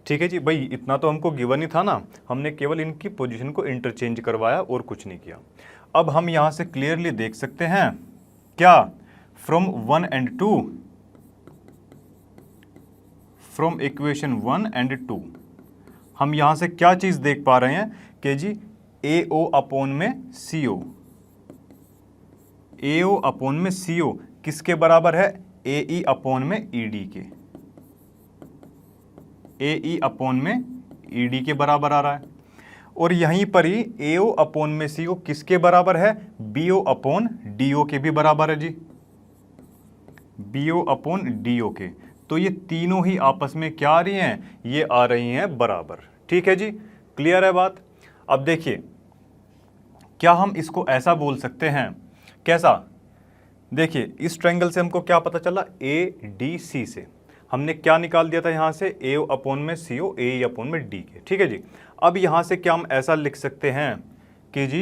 S1: ठीक है जी भाई, इतना तो हमको गिवन ही था ना, हमने केवल इनकी पोजीशन को इंटरचेंज करवाया और कुछ नहीं किया। अब हम यहां से क्लियरली देख सकते हैं क्या, from 1 and 2, from equation 1 and 2 हम यहां से क्या चीज देख पा रहे हैं कि जी ए ओ अपॉन में सी ओ, ए ओ अपॉन में सी ओ किसके बराबर है, ए ई अपॉन में ई डी के, ए ई अपॉन में ई डी के बराबर आ रहा है। और यहीं पर ही ए ओ अपॉन में सी ओ किसके बराबर है, B O upon D O के भी बराबर है जी, B O upon D O के। तो ये तीनों ही आपस में क्या आ रही हैं, ये आ रही हैं बराबर। ठीक है जी, क्लियर है बात। अब देखिए क्या हम इसको ऐसा बोल सकते हैं, कैसा, देखिए इस ट्रायंगल से हमको क्या पता चला, ए डी सी से हमने क्या निकाल दिया था यहां से, ए अपॉन में सी ओ, ए अपॉन में डी के। ठीक है जी। अब यहां से क्या हम ऐसा लिख सकते हैं कि जी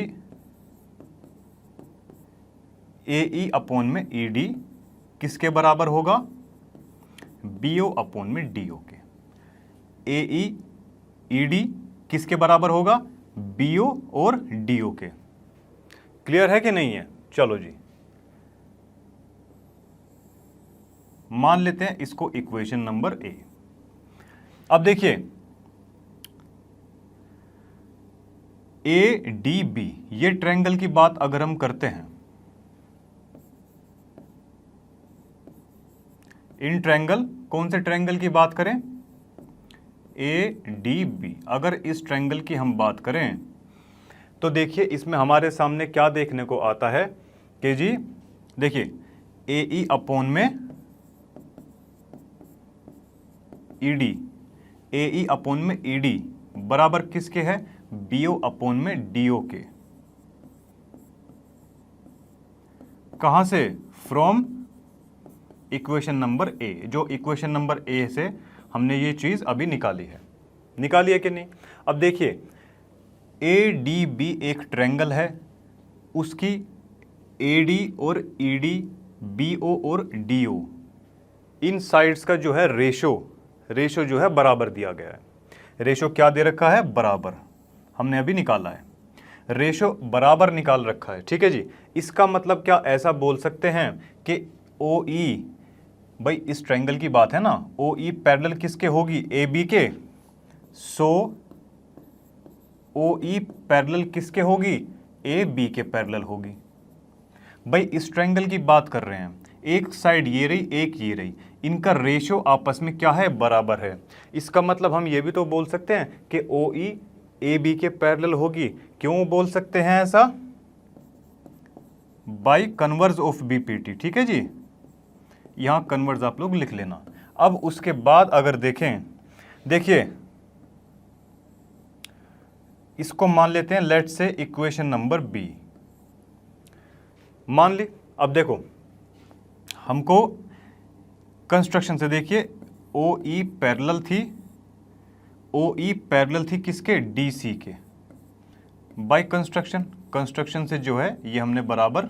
S1: ए ई अपॉन में ई डी किसके बराबर होगा, बी ओ अपॉन में डी ओ के। ए ई डी किसके बराबर होगा, बी ओ और डी ओ के। क्लियर है कि नहीं है। चलो जी, मान लेते हैं इसको इक्वेशन नंबर ए। अब देखिए ए डी बी, ये ट्रायंगल की बात अगर हम करते हैं, इन ट्रायंगल, कौन से ट्रायंगल की बात करें, ए डी बी, अगर इस ट्रायंगल की हम बात करें तो देखिए इसमें हमारे सामने क्या देखने को आता है कि जी देखिए AE अपॉन में ED, AE अपॉन में ED बराबर किसके है, BO अपॉन में DO के। कहां से, फ्रॉम इक्वेशन नंबर A, जो इक्वेशन नंबर A से हमने ये चीज अभी निकाली है कि नहीं। अब देखिए ADB एक ट्रायंगल है, उसकी AD और ED, BO और DO इन साइड्स का जो है रेशो जो है बराबर दिया गया है। रेशो क्या दे रखा है, बराबर, हमने अभी निकाला है, रेशो बराबर निकाल रखा है, ठीक है जी। इसका मतलब क्या ऐसा बोल सकते हैं कि OE, भाई इस ट्रायंगल की बात है ना, OE पैरेलल किसके होगी, AB के, सो OE पैरेलल किसके होगी, AB के पैरेलल होगी। भाई इस ट्रायंगल की बात कर रहे हैं, एक साइड ये रही, एक ये रही, इनका रेशो आपस में क्या है, बराबर है। इसका मतलब हम ये भी तो बोल सकते हैं कि OE AB के पैरेलल होगी। क्यों बोल सकते हैं ऐसा, बाई कन्वर्स ऑफ BPT, ठीक है जी, यहां कन्वर्स आप लोग लिख लेना। अब उसके बाद अगर देखें, देखिए इसको मान लेते हैं लेट से इक्वेशन नंबर B मान ली। अब देखो हमको कंस्ट्रक्शन से देखिए OE पैरेलल थी किसके, DC के, बाय कंस्ट्रक्शन से जो है ये हमने बराबर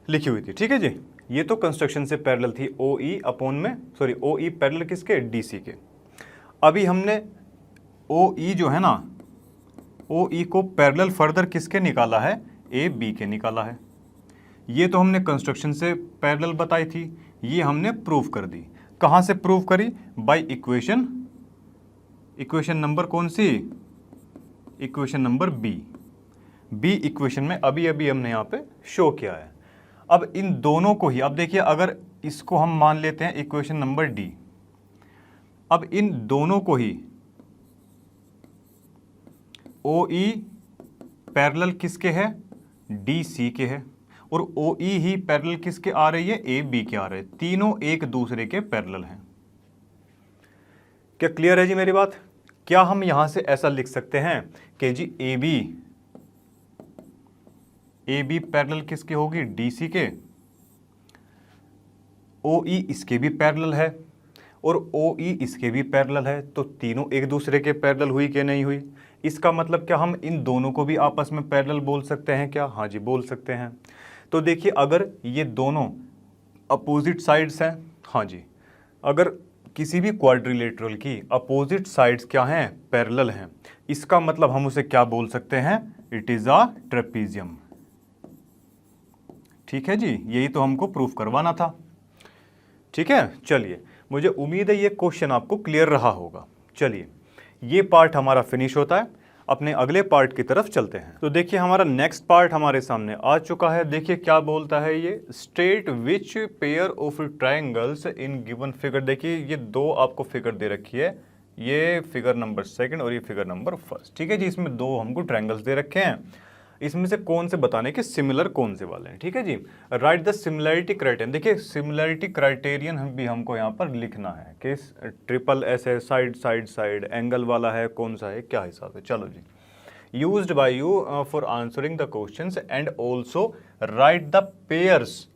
S1: लिखी हुई थी, ठीक है जी। ये तो कंस्ट्रक्शन से पैरेलल थी, OE पैरेलल किसके, DC के। अभी हमने OE जो है ना, OE को पैरेलल फर्दर किसके निकाला है, AB के निकाला है। ये तो हमने कंस्ट्रक्शन से पैरेलल बताई थी, ये हमने प्रूव कर दी। कहां से प्रूव करी, बाय इक्वेशन नंबर कौन सी, इक्वेशन नंबर बी इक्वेशन में अभी हमने यहाँ पे शो किया है। अब इन दोनों को ही, अब देखिए अगर इसको हम मान लेते हैं इक्वेशन नंबर D, अब इन दोनों को ही OE पैरेलल किसके है, DC के है, और OE ही पैरेलल किसके आ रही है, AB के आ रहे हैं, तीनों एक दूसरे के पैरेलल हैं। क्या क्लियर है जी मेरी बात। क्या हम यहां से ऐसा लिख सकते हैं कि जी AB पैरेलल किसके होगी, DC के, OE इसके भी पैरेलल है और OE इसके भी पैरेलल है, तो तीनों एक दूसरे के पैरेलल हुई कि नहीं हुई। इसका मतलब क्या हम इन दोनों को भी आपस में पैरेलल बोल सकते हैं क्या, हाँ जी बोल सकते हैं। तो देखिए अगर ये दोनों अपोजिट साइड्स हैं, हाँ जी, अगर किसी भी क्वाड्रिलेटरल की अपोजिट साइड्स क्या हैं, पैरेलल हैं, इसका मतलब हम उसे क्या बोल सकते हैं, इट इज अ ट्रेपीजियम, ठीक है जी। यही तो हमको प्रूफ करवाना था, ठीक है। चलिए मुझे उम्मीद है ये क्वेश्चन आपको क्लियर रहा होगा। चलिए ये पार्ट हमारा फिनिश होता है, अपने अगले पार्ट की तरफ चलते हैं। तो देखिए हमारा नेक्स्ट पार्ट हमारे सामने आ चुका है। देखिए क्या बोलता है ये, state which pair of triangles in given figure. देखिए ये दो आपको फिगर दे रखी है, ये फिगर नंबर 2 और ये फिगर नंबर 1, ठीक है जी। इसमें दो हमको ट्रायंगल्स दे रखे हैं, इसमें से कौन से बताने के सिमिलर कौन से वाले हैं, ठीक है जी। Write the similarity criterion. देखिए सिमिलरिटी क्राइटेरियन भी हमको यहाँ पर लिखना है कि ट्रिपल एस है, साइड एंगल वाला है, कौन सा है, क्या हिसाब है। चलो जी, used by you for answering the questions and also write the pairs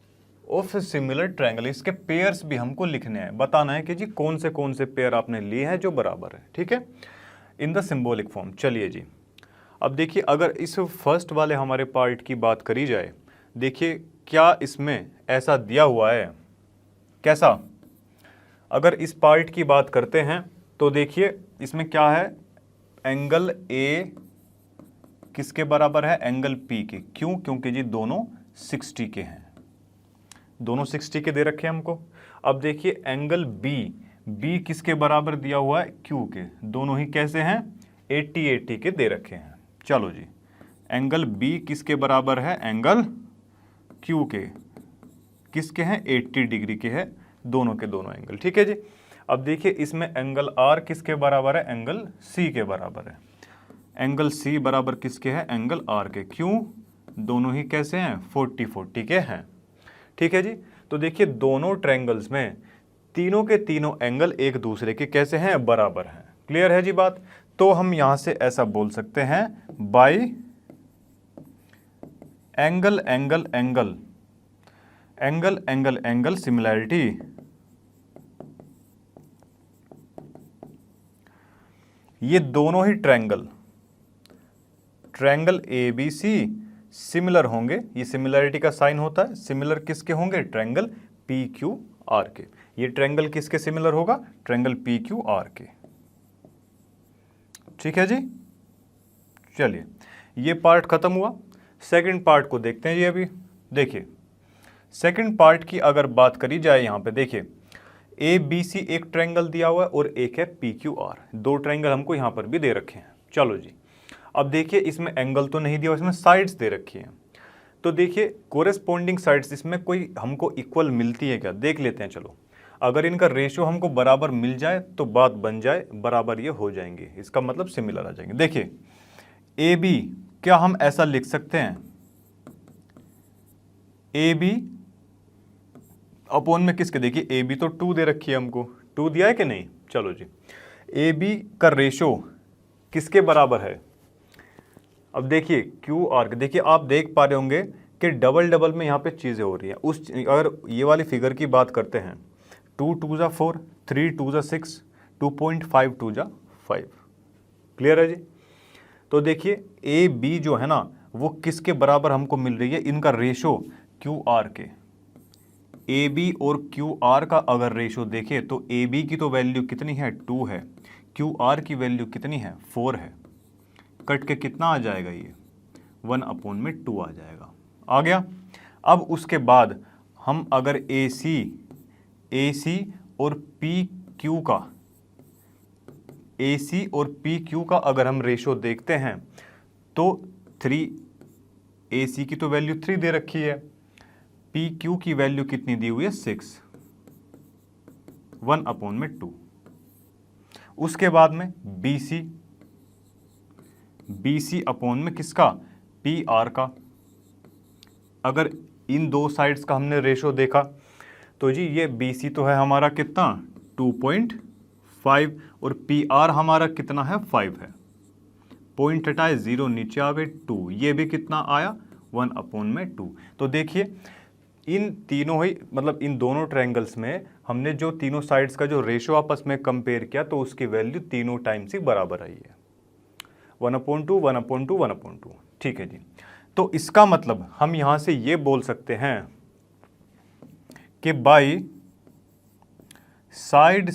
S1: of similar triangle. इसके पेयर्स भी हमको लिखने हैं, बताना है कि जी कौन से पेयर आपने लिए हैं जो बराबर है, ठीक है, इन द सिंबॉलिक फॉर्म। चलिए जी, अब देखिए अगर इस फर्स्ट वाले हमारे पार्ट की बात करी जाए, देखिए क्या इसमें ऐसा दिया हुआ है, कैसा, अगर इस पार्ट की बात करते हैं तो देखिए इसमें क्या है, एंगल A किसके बराबर है, एंगल P के। क्यों, क्योंकि जी दोनों 60 के हैं, दोनों 60 के दे रखे हैं हमको। अब देखिए एंगल B किसके बराबर दिया हुआ है, Q के। दोनों ही कैसे हैं, 80 के दे रखे हैं। चलो जी, एंगल B किसके बराबर है, एंगल Q के, किसके हैं, 80 डिग्री के है, दोनों के दोनों एंगल, ठीक है जी। अब देखिए इसमें एंगल R किसके बराबर है, एंगल C के बराबर है। एंगल सी बराबर किसके है, एंगल आर के। क्यों, दोनों ही कैसे हैं, 40-40 के हैं। ठीक है जी। तो देखिए दोनों ट्रायंगल्स में तीनों के तीनों एंगल एक दूसरे के कैसे हैं, बराबर हैं। क्लियर है जी बात। तो हम यहां से ऐसा बोल सकते हैं, by angle angle angle angle angle angle similarity, ये दोनों ही triangle A B C similar होंगे। ये सिमिलैरिटी का साइन होता है। सिमिलर किसके होंगे, ट्रायंगल पी क्यू आर के। ये ट्रायंगल किसके सिमिलर होगा, ट्रायंगल पी क्यू आर के। ठीक है जी। चलिए ये पार्ट खत्म हुआ। सेकंड पार्ट को देखते हैं जी। अभी देखिए सेकंड पार्ट की अगर बात करी जाए, यहां पे देखिए ए बी सी एक ट्रायंगल दिया हुआ है और एक है पी क्यू आर। दो ट्रायंगल हमको यहां पर भी दे रखे हैं। चलो जी, अब देखिए इसमें एंगल तो नहीं दिया हुआ, इसमें साइड्स दे रखी हैं। तो देखिए कोरेस्पोंडिंग साइड्स इसमें कोई हमको इक्वल मिलती है क्या, देख लेते हैं। चलो अगर इनका रेशियो हमको बराबर मिल जाए तो बात बन जाए, बराबर ये हो जाएंगे, इसका मतलब सिमिलर आ जाएंगे। देखिए ए बी, क्या हम ऐसा लिख सकते हैं, ए बी अपोन में किसके, देखिए ए बी तो 2 दे रखी है हमको, 2 दिया है कि नहीं। चलो जी, ए बी का रेशो किसके बराबर है, अब देखिए क्यू आर के। देखिए आप देख पा रहे होंगे कि डबल डबल में यहाँ पे चीज़ें हो रही हैं। उस अगर ये वाली फिगर की बात करते हैं, 2 2 जा 4, 3 2 जा 6, 2.5 2 जा 5। क्लियर है जी। तो देखिए ए बी जो है ना वो किसके बराबर हमको मिल रही है, इनका रेशो क्यू आर के। ए बी और क्यू आर का अगर रेशो देखें तो ए बी की तो वैल्यू कितनी है, 2 है, क्यू आर की वैल्यू कितनी है, 4 है। कट के कितना आ जाएगा, ये 1/2 आ जाएगा। आ गया। अब उसके बाद हम अगर ए सी और पी क्यू का, ए सी और पी क्यू का अगर हम रेशो देखते हैं तो 3, ए सी की तो वैल्यू 3 दे रखी है, पी क्यू की वैल्यू कितनी दी हुई है, 6, 1/2। उसके बाद में बी सी अपोन में किसका, पी आर का। अगर इन दो साइड्स का हमने रेशो देखा तो जी ये बी सी तो है हमारा कितना, 2.5, और पी आर हमारा कितना है, 5 है। पॉइंट हटाए 0 नीचे आ गए 2, ये भी कितना आया, 1/2। तो देखिए इन तीनों ही मतलब इन दोनों ट्रायंगल्स में हमने जो तीनों साइड्स का जो रेशो आपस में कंपेयर किया तो उसकी वैल्यू तीनों टाइम्स ही बराबर आई है, 1/2 1/2 1/2। ठीक है जी। तो इसका मतलब हम यहां से ये बोल सकते हैं कि बाई साइड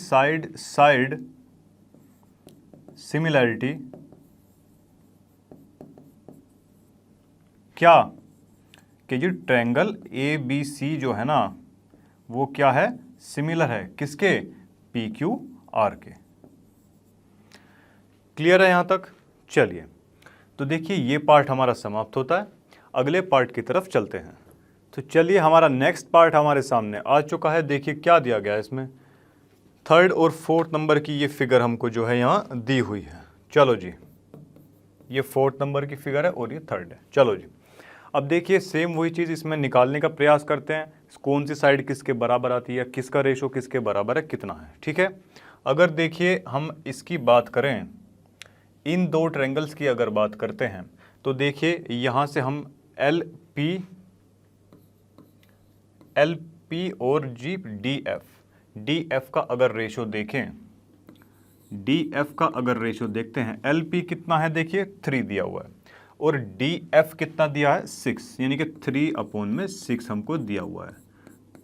S1: सिमिलैरिटी, क्या कि जो ट्रायंगल ए बी सी जो है ना वो क्या है, सिमिलर है किसके, पी क्यू आर के। क्लियर है यहां तक। चलिए तो देखिए ये पार्ट हमारा समाप्त होता है, अगले पार्ट की तरफ चलते हैं। तो चलिए हमारा नेक्स्ट पार्ट हमारे सामने आ चुका है। देखिए क्या दिया गया है इसमें, 3rd और 4th नंबर की ये फिगर हमको जो है यहाँ दी हुई है। चलो जी, ये 4th नंबर की फिगर है और ये 3rd है। चलो जी, अब देखिए सेम वही चीज़ इसमें निकालने का प्रयास करते हैं, कौन सी साइड किसके बराबर आती है, किसका रेशो किसके बराबर है, कितना है। ठीक है। अगर देखिए हम इसकी बात करें, इन दो ट्रायंगल्स की अगर बात करते हैं तो देखिए यहाँ से हम एल पी और जी डी एफ का अगर रेशो देखें, डी एफ का अगर रेशो देखते हैं, एल पी कितना है देखिए 3 दिया हुआ है और डी एफ कितना दिया है 6, यानी कि 3/6 हमको दिया हुआ है।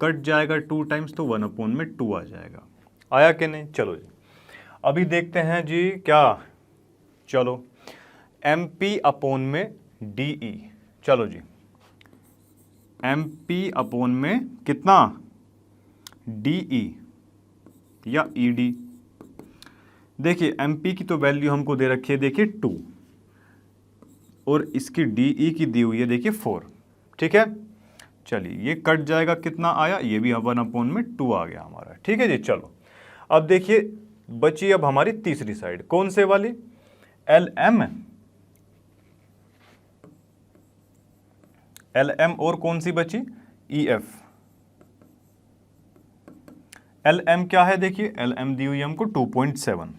S1: कट जाएगा 2 टाइम्स तो 1/2 आ जाएगा। आया कि नहीं। चलो जी अभी देखते हैं जी क्या, चलो एम पी अपोन में डी ई। चलो जी एम पी अपोन में कितना, डी ई या ई डी। देखिए एम पी की तो वैल्यू हमको दे रखी है देखिए 2 और इसकी डी ई की दी हुई है देखिए 4। ठीक है। चलिए ये कट जाएगा, कितना आया, ये भी 1/2 आ गया हमारा। ठीक है जी। चलो अब देखिए बची अब हमारी तीसरी साइड, कौन से वाली, एल एम LM और कौन सी बची, EF। LM क्या है देखिए, LM दी हुई हमको 2.7,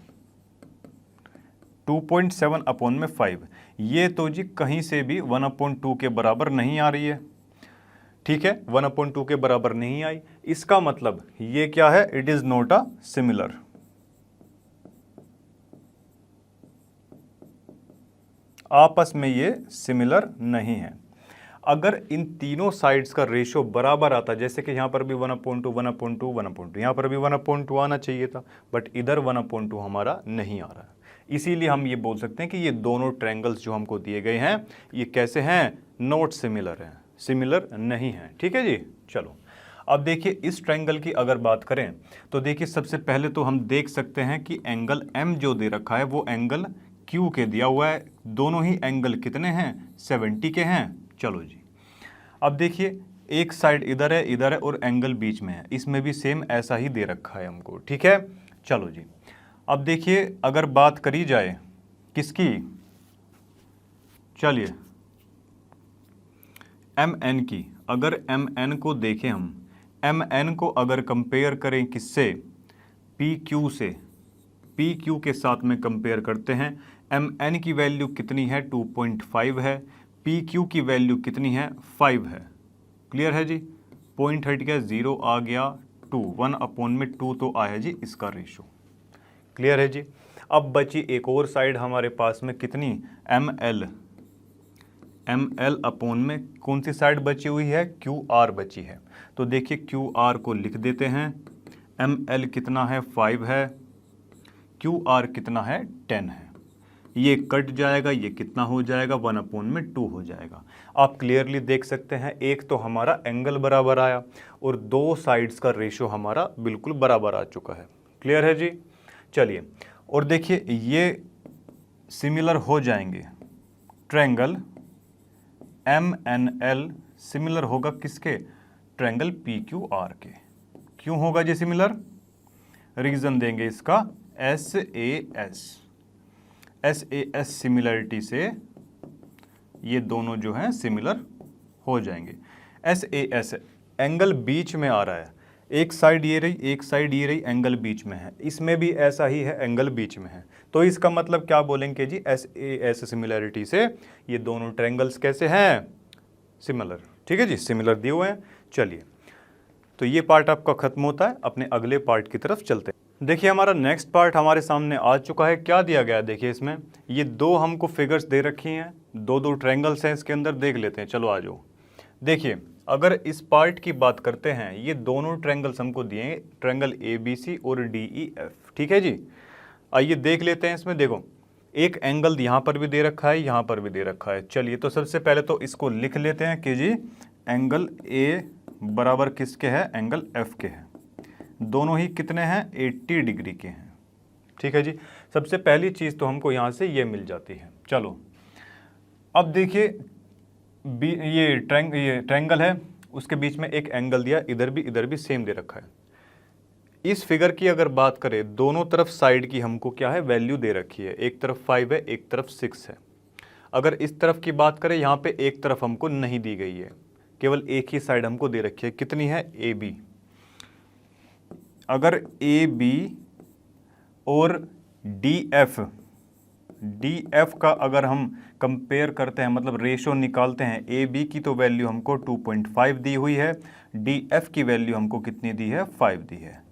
S1: 2.7 अपॉन में 5। ये तो जी कहीं से भी 1/2 के बराबर नहीं आ रही है, ठीक है, 1/2 के बराबर नहीं आई। इसका मतलब ये क्या है, it is not a similar. आपस में ये सिमिलर नहीं है। अगर इन तीनों साइड्स का रेशियो बराबर आता, जैसे कि यहाँ पर भी 1/2 1/2 1/2, यहाँ पर भी 1/2 आना चाहिए था, बट इधर 1/2 हमारा नहीं आ रहा है। इसीलिए हम ये बोल सकते हैं कि ये दोनों ट्रायंगल्स जो हमको दिए गए हैं ये कैसे हैं, नॉट सिमिलर हैं, सिमिलर नहीं है। ठीक है जी। चलो अब देखिए इस ट्रायंगल की अगर बात करें तो देखिए सबसे पहले तो हम देख सकते हैं कि एंगल M जो दे रखा है वो एंगल Q के दिया हुआ है। दोनों ही एंगल कितने हैं, 70 के हैं। चलो जी अब देखिए एक साइड इधर है और एंगल बीच में है, इसमें भी सेम ऐसा ही दे रखा है हमको। ठीक है, चलो जी अब देखिए अगर बात करी जाए किसकी, चलिए MN की। अगर MN को देखें हम, MN को अगर कंपेयर करें किससे, PQ से, PQ के साथ में कंपेयर करते हैं। MN की वैल्यू कितनी है, 2.5 है, PQ की वैल्यू कितनी है, 5 है। क्लियर है जी, पॉइंट हट गया, 0 आ गया, 2, 1/2 तो आया जी इसका रेशो। क्लियर है जी। अब बची एक और साइड हमारे पास में कितनी, ML अपॉन में कौन सी साइड बची हुई है, QR बची है। तो देखिए QR को लिख देते हैं, ML कितना है, 5 है, QR कितना है, 10 है। ये कट जाएगा, ये कितना हो जाएगा, 1/2 हो जाएगा। आप क्लियरली देख सकते हैं एक तो हमारा एंगल बराबर आया और दो साइड्स का रेशियो हमारा बिल्कुल बराबर आ चुका है। क्लियर है जी। चलिए और देखिए ये सिमिलर हो जाएंगे, ट्रायंगल MNL सिमिलर होगा किसके, ट्रायंगल PQR के। क्यों होगा जी सिमिलर, रीजन देंगे इसका SAS सिमिलरिटी से ये दोनों जो हैं सिमिलर हो जाएंगे। SAS एंगल बीच में आ रहा है, एक साइड ये रही, एक साइड ये रही, एंगल बीच में है। इसमें भी ऐसा ही है, एंगल बीच में है। तो इसका मतलब क्या बोलेंगे जी, SAS सिमिलरिटी से ये दोनों ट्रायंगल्स कैसे हैं, सिमिलर। ठीक है जी, सिमिलर दिए हुए हैं। चलिए तो ये पार्ट आपका खत्म होता है, अपने अगले पार्ट की तरफ चलते हैं। देखिए हमारा नेक्स्ट पार्ट हमारे सामने आ चुका है। क्या दिया गया है देखिए, इसमें ये दो हमको फिगर्स दे रखी हैं, दो ट्रायंगल्स हैं इसके अंदर, देख लेते हैं। चलो आ जाओ। देखिए अगर इस पार्ट की बात करते हैं, ये दोनों ट्रायंगल्स हमको दिए हैं, ट्रायंगल ABC और DEF। ठीक है जी, आइए देख लेते हैं। इसमें देखो एक एंगल यहाँ पर भी दे रखा है, यहाँ पर भी दे रखा है। चलिए तो सबसे पहले तो इसको लिख लेते हैं कि जी एंगल A बराबर किसके है, एंगल F के हैं। दोनों ही कितने हैं, 80 डिग्री के हैं। ठीक है जी, सबसे पहली चीज़ तो हमको यहाँ से ये मिल जाती है। चलो अब देखिए ये ट्रायंगल है, उसके बीच में एक एंगल दिया, इधर भी सेम दे रखा है। इस फिगर की अगर बात करें, दोनों तरफ साइड की हमको क्या है, वैल्यू दे रखी है। एक तरफ 5 है, एक तरफ 6 है। अगर इस तरफ की बात करें, यहाँ पे एक तरफ हमको नहीं दी गई है, केवल एक ही साइड हमको दे रखी है। कितनी है, AB। अगर AB और DF का अगर हम कंपेयर करते हैं, मतलब रेशो निकालते हैं, AB की तो वैल्यू हमको 2.5 दी हुई है, DF की वैल्यू हमको कितनी दी है, 5 दी है।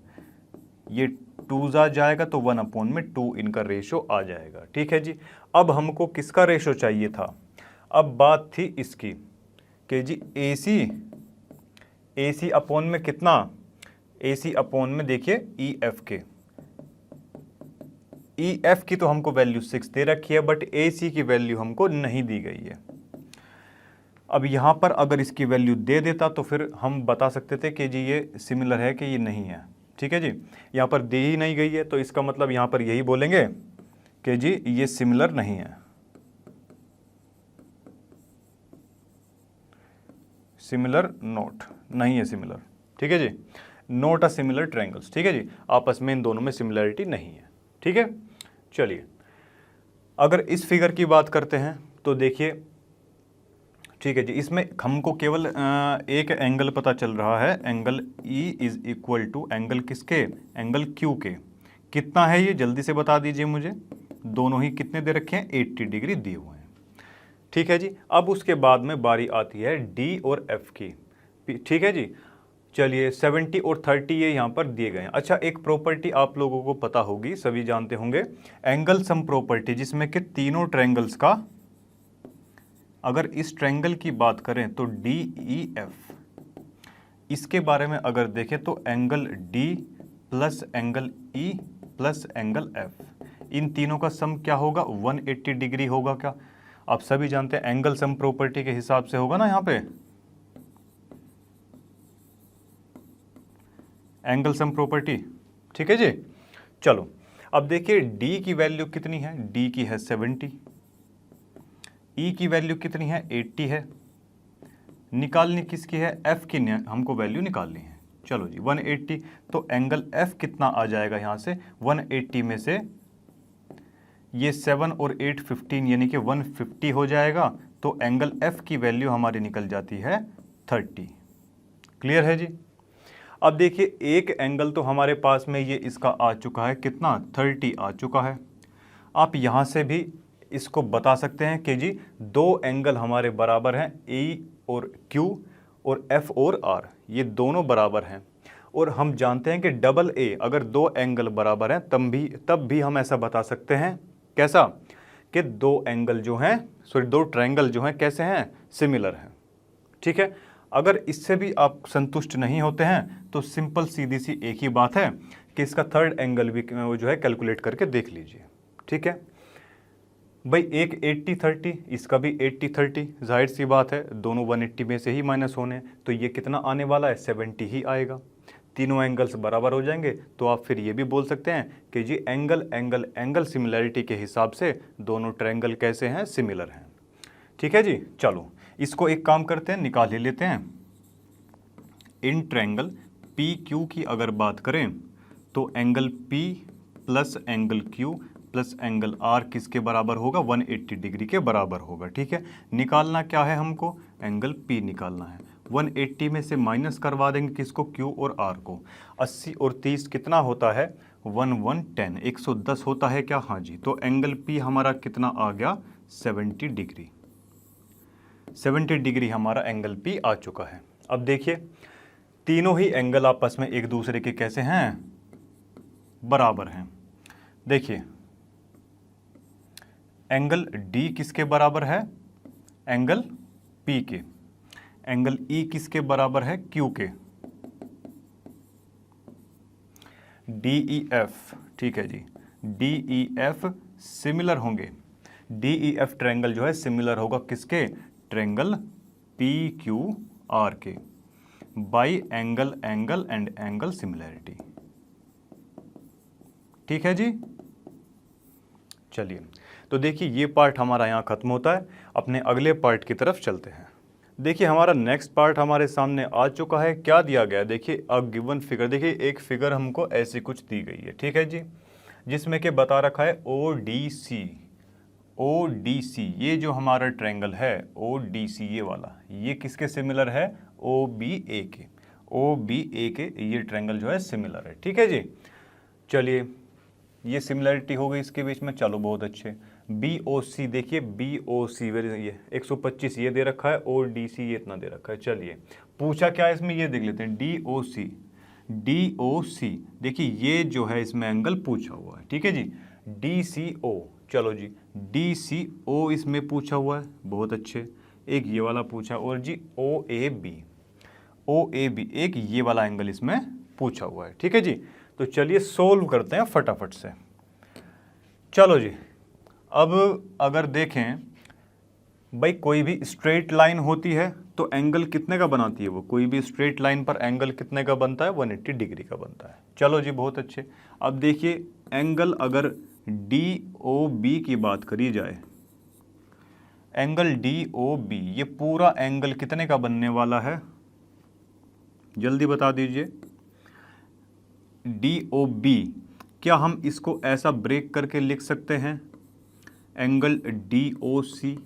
S1: ये 2 आ जाएगा तो 1/2 इनका रेशो आ जाएगा। ठीक है जी। अब हमको किसका रेशो चाहिए था, अब बात थी इसकी कि जी AC अपॉन में कितना, AC अपॉन में देखिए EF के, EF की तो हमको वैल्यू 6 दे रखी है, बट AC की वैल्यू हमको नहीं दी गई है। अब यहाँ पर अगर इसकी वैल्यू दे देता तो फिर हम बता सकते थे कि जी ये सिमिलर है कि ये नहीं है। ठीक है जी, यहाँ पर दी ही नहीं गई है, तो इसका मतलब यहाँ पर यही बोलेंगे कि जी ये सिमिलर नहीं है, सिमिलर नोट, नहीं है सिमिलर। ठीक है जी, नोट अ सिमिलर ट्रायंगल्स। ठीक है जी, आपस में इन दोनों में सिमिलरिटी नहीं है। ठीक है, चलिए अगर इस फिगर की बात करते हैं तो देखिए, ठीक है जी। इसमें हमको केवल एक एंगल पता चल रहा है, angle E is equal to angle किसके, एंगल Q के। कितना है ये जल्दी से बता दीजिए मुझे। दोनों ही कितने दे रखे हैं, 80 डिग्री दिए हुए हैं। ठीक है जी। अब उसके बाद में बारी आती है D और F की। ठीक है जी। चलिए 70 और 30 ये यहाँ पर दिए गए हैं। अच्छा, एक प्रॉपर्टी आप लोगों को पता होगी, सभी जानते होंगे, एंगल सम प्रॉपर्टी, जिसमें कि तीनों ट्रायंगल्स का, अगर इस ट्रायंगल की बात करें तो DEF, इसके बारे में अगर देखें तो angle D plus angle E plus angle F, इन तीनों का सम क्या होगा, 180 डिग्री होगा। क्या आप सभी जानते हैं एंगल सम प्रॉपर्टी के हिसाब से होगा ना यहाँ पे, एंगल सम प्रॉपर्टी। ठीक है जी। चलो अब देखिए D की वैल्यू कितनी है, D की है 70, E की वैल्यू कितनी है, 80 है। निकालनी किसकी है, F की हमको वैल्यू निकालनी है। चलो जी 180, तो एंगल F कितना आ जाएगा यहाँ से, 180 में से ये 7 और 8 15, यानी कि 150 हो जाएगा। तो एंगल F की वैल्यू हमारी निकल जाती है 30। क्लियर है जी। अब देखिए एक एंगल तो हमारे पास में ये इसका आ चुका है, कितना, 30 आ चुका है। आप यहाँ से भी इसको बता सकते हैं कि जी दो एंगल हमारे बराबर हैं, E और Q और F और R, ये दोनों बराबर हैं। और हम जानते हैं कि डबल A, अगर दो एंगल बराबर हैं तब भी हम ऐसा बता सकते हैं, कैसा, कि दो एंगल जो हैं, सॉरी दो ट्रायंगल जो हैं कैसे हैं, सिमिलर हैं। ठीक है। अगर इससे भी आप संतुष्ट नहीं होते हैं तो सिंपल सीधी सी एक ही बात है कि इसका थर्ड एंगल भी वो जो है कैलकुलेट करके देख लीजिए। ठीक है भाई, एक 80-30, इसका भी 80-30, जाहिर सी बात है दोनों 180 में से ही माइनस होने, तो ये कितना आने वाला है, 70 ही आएगा। तीनों एंगल्स बराबर हो जाएंगे, तो आप फिर ये भी बोल सकते हैं कि जी एंगल सिमिलैरिटी के हिसाब से दोनों ट्रायंगल कैसे हैं, सिमिलर हैं। ठीक है जी। चलो इसको एक काम करते हैं, निकाल ही लेते हैं। इन ट्रायंगल PQ की अगर बात करें तो angle P plus angle Q plus angle R किसके बराबर होगा, 180 डिग्री के बराबर होगा। ठीक है। निकालना क्या है हमको, एंगल P निकालना है। 180 में से माइनस करवा देंगे किसको, Q और R को। 80 और 30 कितना होता है, 110, 110 होता है क्या, हाँ जी। तो एंगल P हमारा कितना आ गया, 70 डिग्री। 70 डिग्री हमारा एंगल P आ चुका है। अब देखिए तीनों ही एंगल आपस में एक दूसरे के कैसे हैं, बराबर हैं। देखिए एंगल D किसके बराबर है, एंगल P के। एंगल E किसके बराबर है, Q के। DEF, ठीक है जी, DEF सिमिलर होंगे। DEF ट्रायंगल जो है सिमिलर होगा किसके, ट्रायंगल PQR के, by angle and angle similarity. ठीक है जी। चलिए तो देखिए ये पार्ट हमारा यहाँ खत्म होता है, अपने अगले पार्ट की तरफ चलते हैं। देखिए हमारा नेक्स्ट पार्ट हमारे सामने आ चुका है। क्या दिया गया है, देखिए अ गिवन फिगर। देखिए एक फिगर हमको ऐसी कुछ दी गई है, ठीक है जी, जिसमें कि बता रखा है ODC, ये जो हमारा ट्रायंगल है ODC, ये वाला, ये किसके सिमिलर है, OBA के ये ट्रायंगल जो है सिमिलर है। ठीक है जी। चलिए ये सिमिलरिटी हो गई इसके बीच में, चलो बहुत अच्छे। BOC, देखिए BOC ये 125 ये दे रखा है, ODC ये इतना दे रखा है। चलिए पूछा क्या है इसमें, ये देख लेते हैं। DOC देखिए ये जो है इसमें एंगल पूछा हुआ है। ठीक है जी। DCO, चलो जी DCO इसमें पूछा हुआ है, बहुत अच्छे। एक ये वाला पूछा, और जी OAB एक ये वाला एंगल इसमें पूछा हुआ है। ठीक है जी। तो चलिए सोल्व करते हैं फटाफट से। चलो जी, अब अगर देखें भाई, कोई भी स्ट्रेट लाइन होती है तो एंगल कितने का बनाती है वो, कोई भी स्ट्रेट लाइन पर एंगल कितने का बनता है, 180 डिग्री का बनता है। चलो जी बहुत अच्छे। अब देखिए एंगल अगर DOB की बात करी जाए, एंगल DOB ये पूरा एंगल कितने का बनने वाला है, जल्दी बता दीजिए। DOB, क्या हम इसको ऐसा ब्रेक करके लिख सकते हैं, एंगल DOC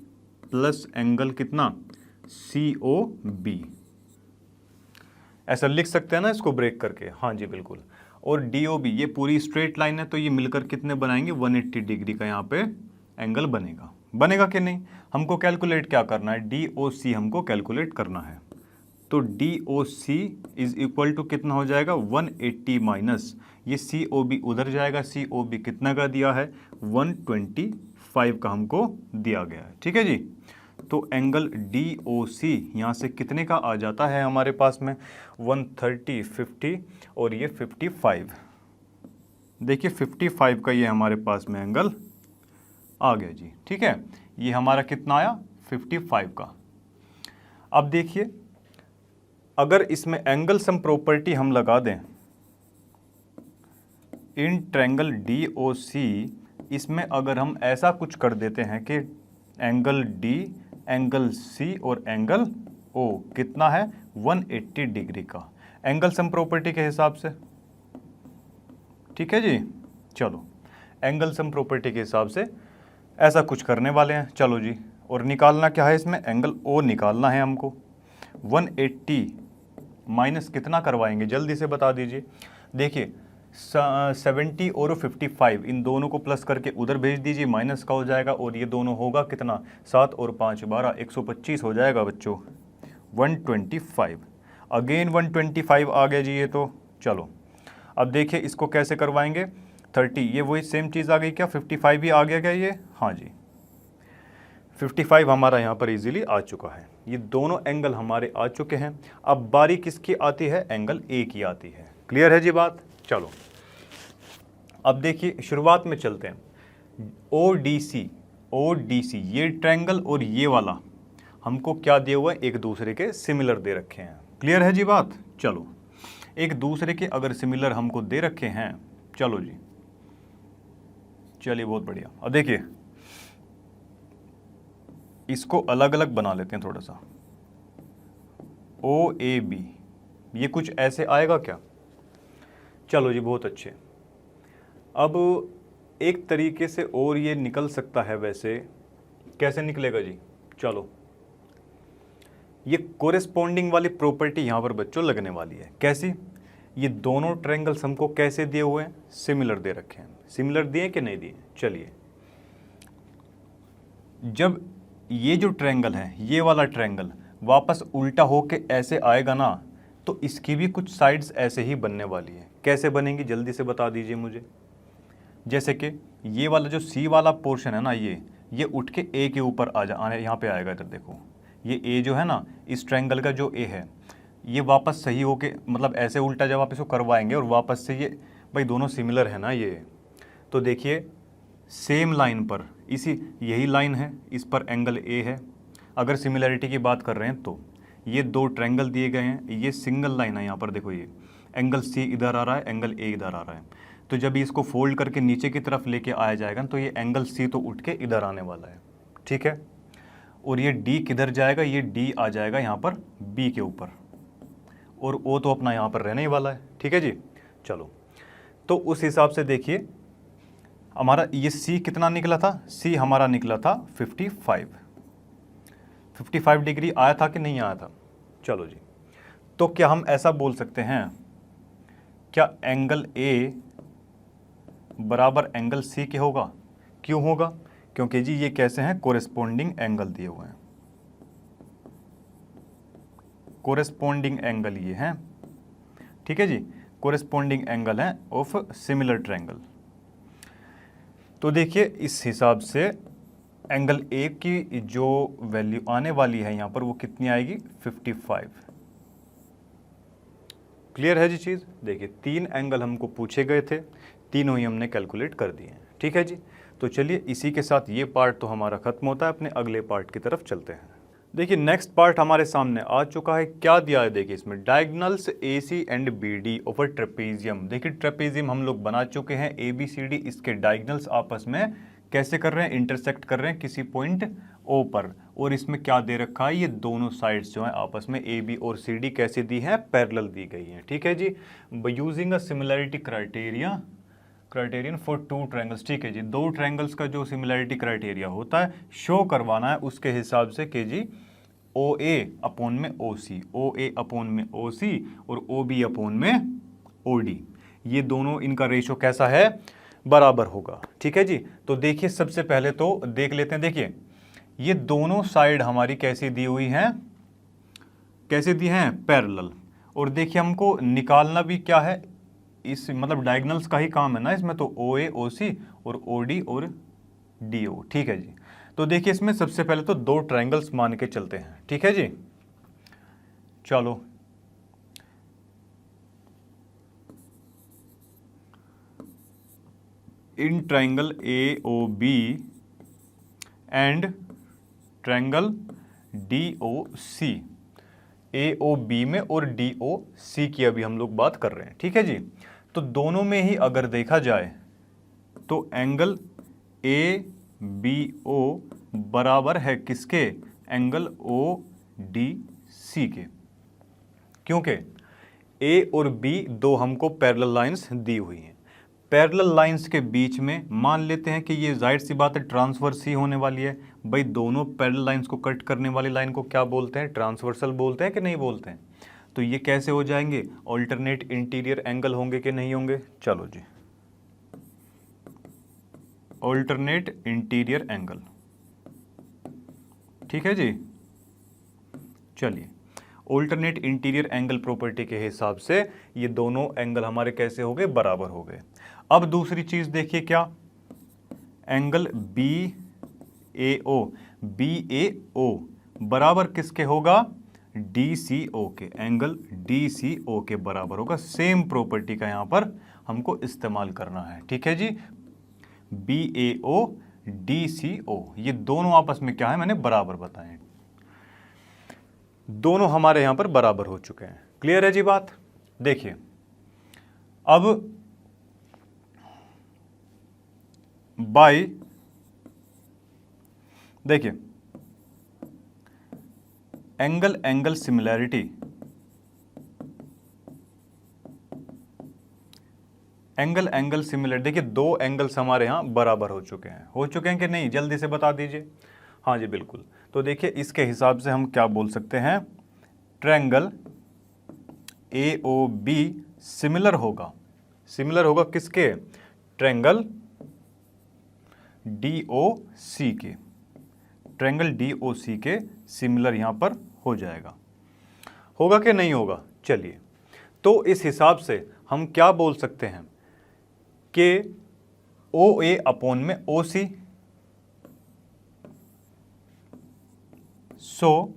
S1: प्लस एंगल कितना COB, ऐसा लिख सकते हैं ना इसको ब्रेक करके, हाँ जी बिल्कुल। और DOB, ये पूरी स्ट्रेट लाइन है तो ये मिलकर कितने बनाएंगे, 180 डिग्री का यहाँ पे एंगल बनेगा। बनेगा कि नहीं, हमको कैलकुलेट क्या करना है, DOC हमको कैलकुलेट करना है। तो DOC इज इक्वल टू कितना हो जाएगा, 180 माइनस ये COB उधर जाएगा, COB कितना का दिया है, 125 का हमको दिया गया है, ठीक है जी। तो एंगल DOC यहाँ से कितने का आ जाता है हमारे पास में, 130, 50 और ये 55। देखिए 55 का ये हमारे पास में एंगल आ गया जी, ठीक है। ये हमारा कितना आया, 55 का। अब देखिए अगर इसमें एंगल सम प्रॉपर्टी हम लगा दें इन ट्रायंगल DOC, इसमें अगर हम ऐसा कुछ कर देते हैं कि एंगल D, एंगल C और एंगल O कितना है, 180 डिग्री का, एंगल सम प्रॉपर्टी के हिसाब से, ठीक है जी। चलो एंगल सम प्रॉपर्टी के हिसाब से ऐसा कुछ करने वाले हैं, चलो जी। और निकालना क्या है इसमें, एंगल O निकालना है हमको। 180 माइनस कितना करवाएंगे, जल्दी से बता दीजिए। देखिए 70 और 55 इन दोनों को प्लस करके उधर भेज दीजिए, माइनस का हो जाएगा, और ये दोनों होगा कितना, 7 और 5 12, 125 हो जाएगा बच्चों, 125। अगेन 125 आ गया जी ये तो। चलो अब देखिए इसको कैसे करवाएंगे, 30, ये वही सेम चीज़ आ गई क्या, 55 भी आ गया क्या ये, हाँ जी 55 हमारा यहाँ पर इजीली आ चुका है। ये दोनों एंगल हमारे आ चुके हैं। अब बारी किसकी आती है, एंगल A की आती है। क्लियर है जी बात। चलो अब देखिए शुरुआत में चलते हैं, ODC ये ट्रायंगल और ये वाला हमको क्या दिए हुआ है, एक दूसरे के सिमिलर दे रखे हैं। क्लियर है जी बात। चलो एक दूसरे के अगर सिमिलर हमको दे रखे हैं, चलो जी चलिए बहुत बढ़िया। अब देखिए इसको अलग अलग बना लेते हैं थोड़ा सा, OAB ये कुछ ऐसे आएगा क्या, चलो जी बहुत अच्छे। अब एक तरीके से और ये निकल सकता है, वैसे कैसे निकलेगा जी, चलो ये कोरेस्पॉन्डिंग वाली प्रॉपर्टी यहाँ पर बच्चों लगने वाली है। कैसी, ये दोनों ट्रायंगल्स हमको कैसे दिए हुए हैं, सिमिलर दे रखे हैं। सिमिलर दिए कि नहीं दिए, चलिए जब ये जो ट्रायंगल है ये वाला ट्रायंगल वापस उल्टा होके ऐसे आएगा ना, तो इसकी भी कुछ साइड्स ऐसे ही बनने वाली है। कैसे बनेंगी जल्दी से बता दीजिए मुझे। जैसे कि ये वाला जो C वाला पोर्शन है ना, ये उठ के A के ऊपर आने यहाँ पे आएगा। इधर देखो ये A जो है ना, इस ट्रायंगल का जो A है, ये वापस सही होके मतलब ऐसे उल्टा जब आप इसको करवाएंगे और वापस से ये, भाई दोनों सिमिलर है ना ये, तो देखिए सेम लाइन पर यही लाइन है, इस पर एंगल A है। अगर सिमिलरिटी की बात कर रहे हैं तो ये दो ट्रायंगल दिए गए हैं, ये सिंगल लाइन है। यहाँ पर देखो ये एंगल C इधर आ रहा है, एंगल A इधर आ रहा है। तो जब इसको फोल्ड करके नीचे की तरफ लेके आया जाएगा तो ये एंगल C तो उठ के इधर आने वाला है, ठीक है। और ये D किधर जाएगा, ये D आ जाएगा यहाँ पर B के ऊपर, और O तो अपना यहाँ पर रहने ही वाला है, ठीक है जी। चलो तो उस हिसाब से देखिए हमारा ये C कितना निकला था, C हमारा निकला था 55 डिग्री आया था कि नहीं आया था। चलो जी, तो क्या हम ऐसा बोल सकते हैं, क्या एंगल A बराबर एंगल C के होगा। क्यों होगा, क्योंकि जी ये कैसे हैं, कोरेस्पॉन्डिंग एंगल दिए हुए हैं। कोरेस्पॉन्डिंग एंगल ये हैं, ठीक है जी, कोरेस्पॉन्डिंग एंगल है ऑफ सिमिलर ट्रायंगल। तो देखिए इस हिसाब से एंगल A की जो वैल्यू आने वाली है यहाँ पर वो कितनी आएगी, 55। क्लियर है जी चीज़। देखिए 3 एंगल हमको पूछे गए थे, तीनों ही हमने कैलकुलेट कर दिए हैं, ठीक है जी। तो चलिए इसी के साथ ये पार्ट तो हमारा खत्म होता है, अपने अगले पार्ट की तरफ चलते हैं। देखिए नेक्स्ट पार्ट हमारे सामने आ चुका है। क्या दिया है देखिए इसमें, diagonals AC and BD of a trapezium. देखिए ट्रेपेजियम हम लोग बना चुके हैं, ABCD इसके डायगोनल्स आपस में कैसे कर रहे हैं, इंटरसेक्ट कर रहे हैं किसी पॉइंट O पर। और इसमें क्या दे रखा है, ये दोनों साइड्स जो हैं आपस में AB और CD कैसे दी हैं, पैरेलल दी गई हैं, ठीक है जी। Using a similarity criterion for 2 triangles, ठीक है जी। 2 ट्रायंगल्स का जो सिमिलैरिटी क्राइटेरिया होता है शो करवाना है, उसके हिसाब से कि जी ओ ए अपॉन में O C, O A upon में ओ सी और ओ बी अपॉन में ओ डी, ये दोनों इनका रेशो कैसा है, बराबर होगा। ठीक है जी। तो देखिए सबसे पहले तो देख लेते हैं, देखिए ये दोनों साइड हमारी कैसी दी हुई हैं, कैसे दी हैं, पैरेलल। और देखिए हमको निकालना भी क्या है, इस मतलब डायगोनल्स का ही काम है ना इसमें, तो ओ ए ओ सी और ओ डी और डी ओ। ठीक है जी। तो देखिए इसमें सबसे पहले तो दो ट्रायंगल्स मान के चलते हैं। ठीक है जी। चलो in triangle A O B and triangle D O C, A O B में और डी ओ सी की अभी हम लोग बात कर रहे हैं। ठीक है जी। तो दोनों में ही अगर देखा जाए तो एंगल ए बी ओ बराबर है किसके, एंगल ओ डी सी के, क्योंकि ए और बी दो हमको पैरेलल लाइंस दी हुई हैं। पैरेलल लाइंस के बीच में मान लेते हैं कि ये जाहिर सी बात है ट्रांसवर्स ही होने वाली है। भाई दोनों पैरेलल लाइंस को कट करने वाली लाइन को क्या बोलते हैं, ट्रांसवर्सल बोलते हैं कि नहीं बोलते हैं। तो ये कैसे हो जाएंगे, ऑल्टरनेट इंटीरियर एंगल होंगे कि नहीं होंगे। चलो जी, ऑल्टरनेट इंटीरियर एंगल। ठीक है जी। चलिए ऑल्टरनेट इंटीरियर एंगल प्रॉपर्टी के हिसाब से ये दोनों एंगल हमारे कैसे हो गए, बराबर हो गए। अब दूसरी चीज देखिए क्या, एंगल बी ए ओ, बी ए ओ बराबर किसके होगा, डी सी ओ के, एंगल डी सी ओ के बराबर होगा। सेम प्रॉपर्टी का यहां पर हमको इस्तेमाल करना है। ठीक है जी। बी ए ओ डी सी ओ, ये दोनों आपस में क्या है, मैंने बराबर बताए, दोनों हमारे यहां पर बराबर हो चुके हैं। क्लियर है जी बात। देखिए अब बाय, देखिए angle angle similarity, angle angle similar, देखिए दो एंगल्स हमारे यहां बराबर हो चुके हैं कि नहीं, जल्दी से बता दीजिए। हाँ जी बिल्कुल। तो देखिए इसके हिसाब से हम क्या बोल सकते हैं, triangle A O B similar होगा, सिमिलर होगा किसके, ट्रायंगल डी ओ सी के, ट्रायंगल डी ओ सी के सिमिलर यहां पर हो जाएगा, होगा कि नहीं होगा। चलिए तो इस हिसाब से हम क्या बोल सकते हैं कि ओ ए अपॉन में O C, so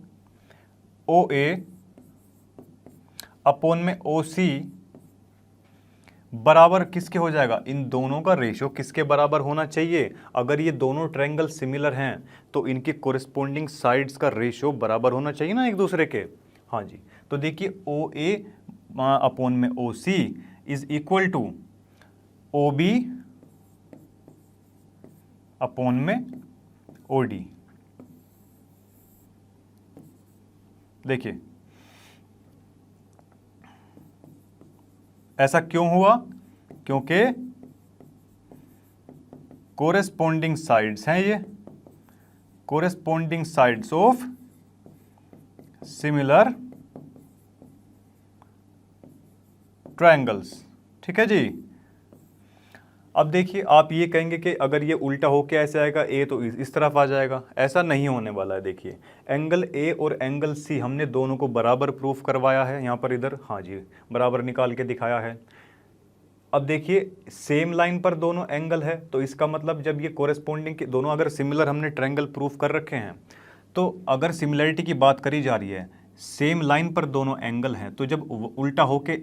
S1: O A upon में ओ सी बराबर किसके हो जाएगा, इन दोनों का रेशो किसके बराबर होना चाहिए। अगर ये दोनों ट्रायंगल सिमिलर हैं तो इनके कोरिस्पोंडिंग साइड्स का रेशो बराबर होना चाहिए ना एक दूसरे के। हाँ जी। तो देखिए ओ ए अपॉन में O C is equal to O B upon में ओ डी। देखिए ऐसा क्यों हुआ, क्योंकि कोरेस्पोंडिंग साइड्स हैं, ये corresponding sides of similar triangles. ठीक है जी। अब देखिए आप ये कहेंगे कि अगर ये उल्टा होके ऐसे आएगा, ए तो इस तरफ आ जाएगा, ऐसा नहीं होने वाला है। देखिए एंगल ए और एंगल सी हमने दोनों को बराबर प्रूफ करवाया है यहाँ पर, इधर हाँ जी बराबर निकाल के दिखाया है। अब देखिए सेम लाइन पर दोनों एंगल है, तो इसका मतलब जब ये कोरेस्पोंडिंग के दोनों अगर सिमिलर हमने ट्रायंगल प्रूफ कर रखे हैं, तो अगर सिमिलरिटी की बात करी जा रही है, सेम लाइन पर दोनों एंगल हैं, तो जब उल्टा होके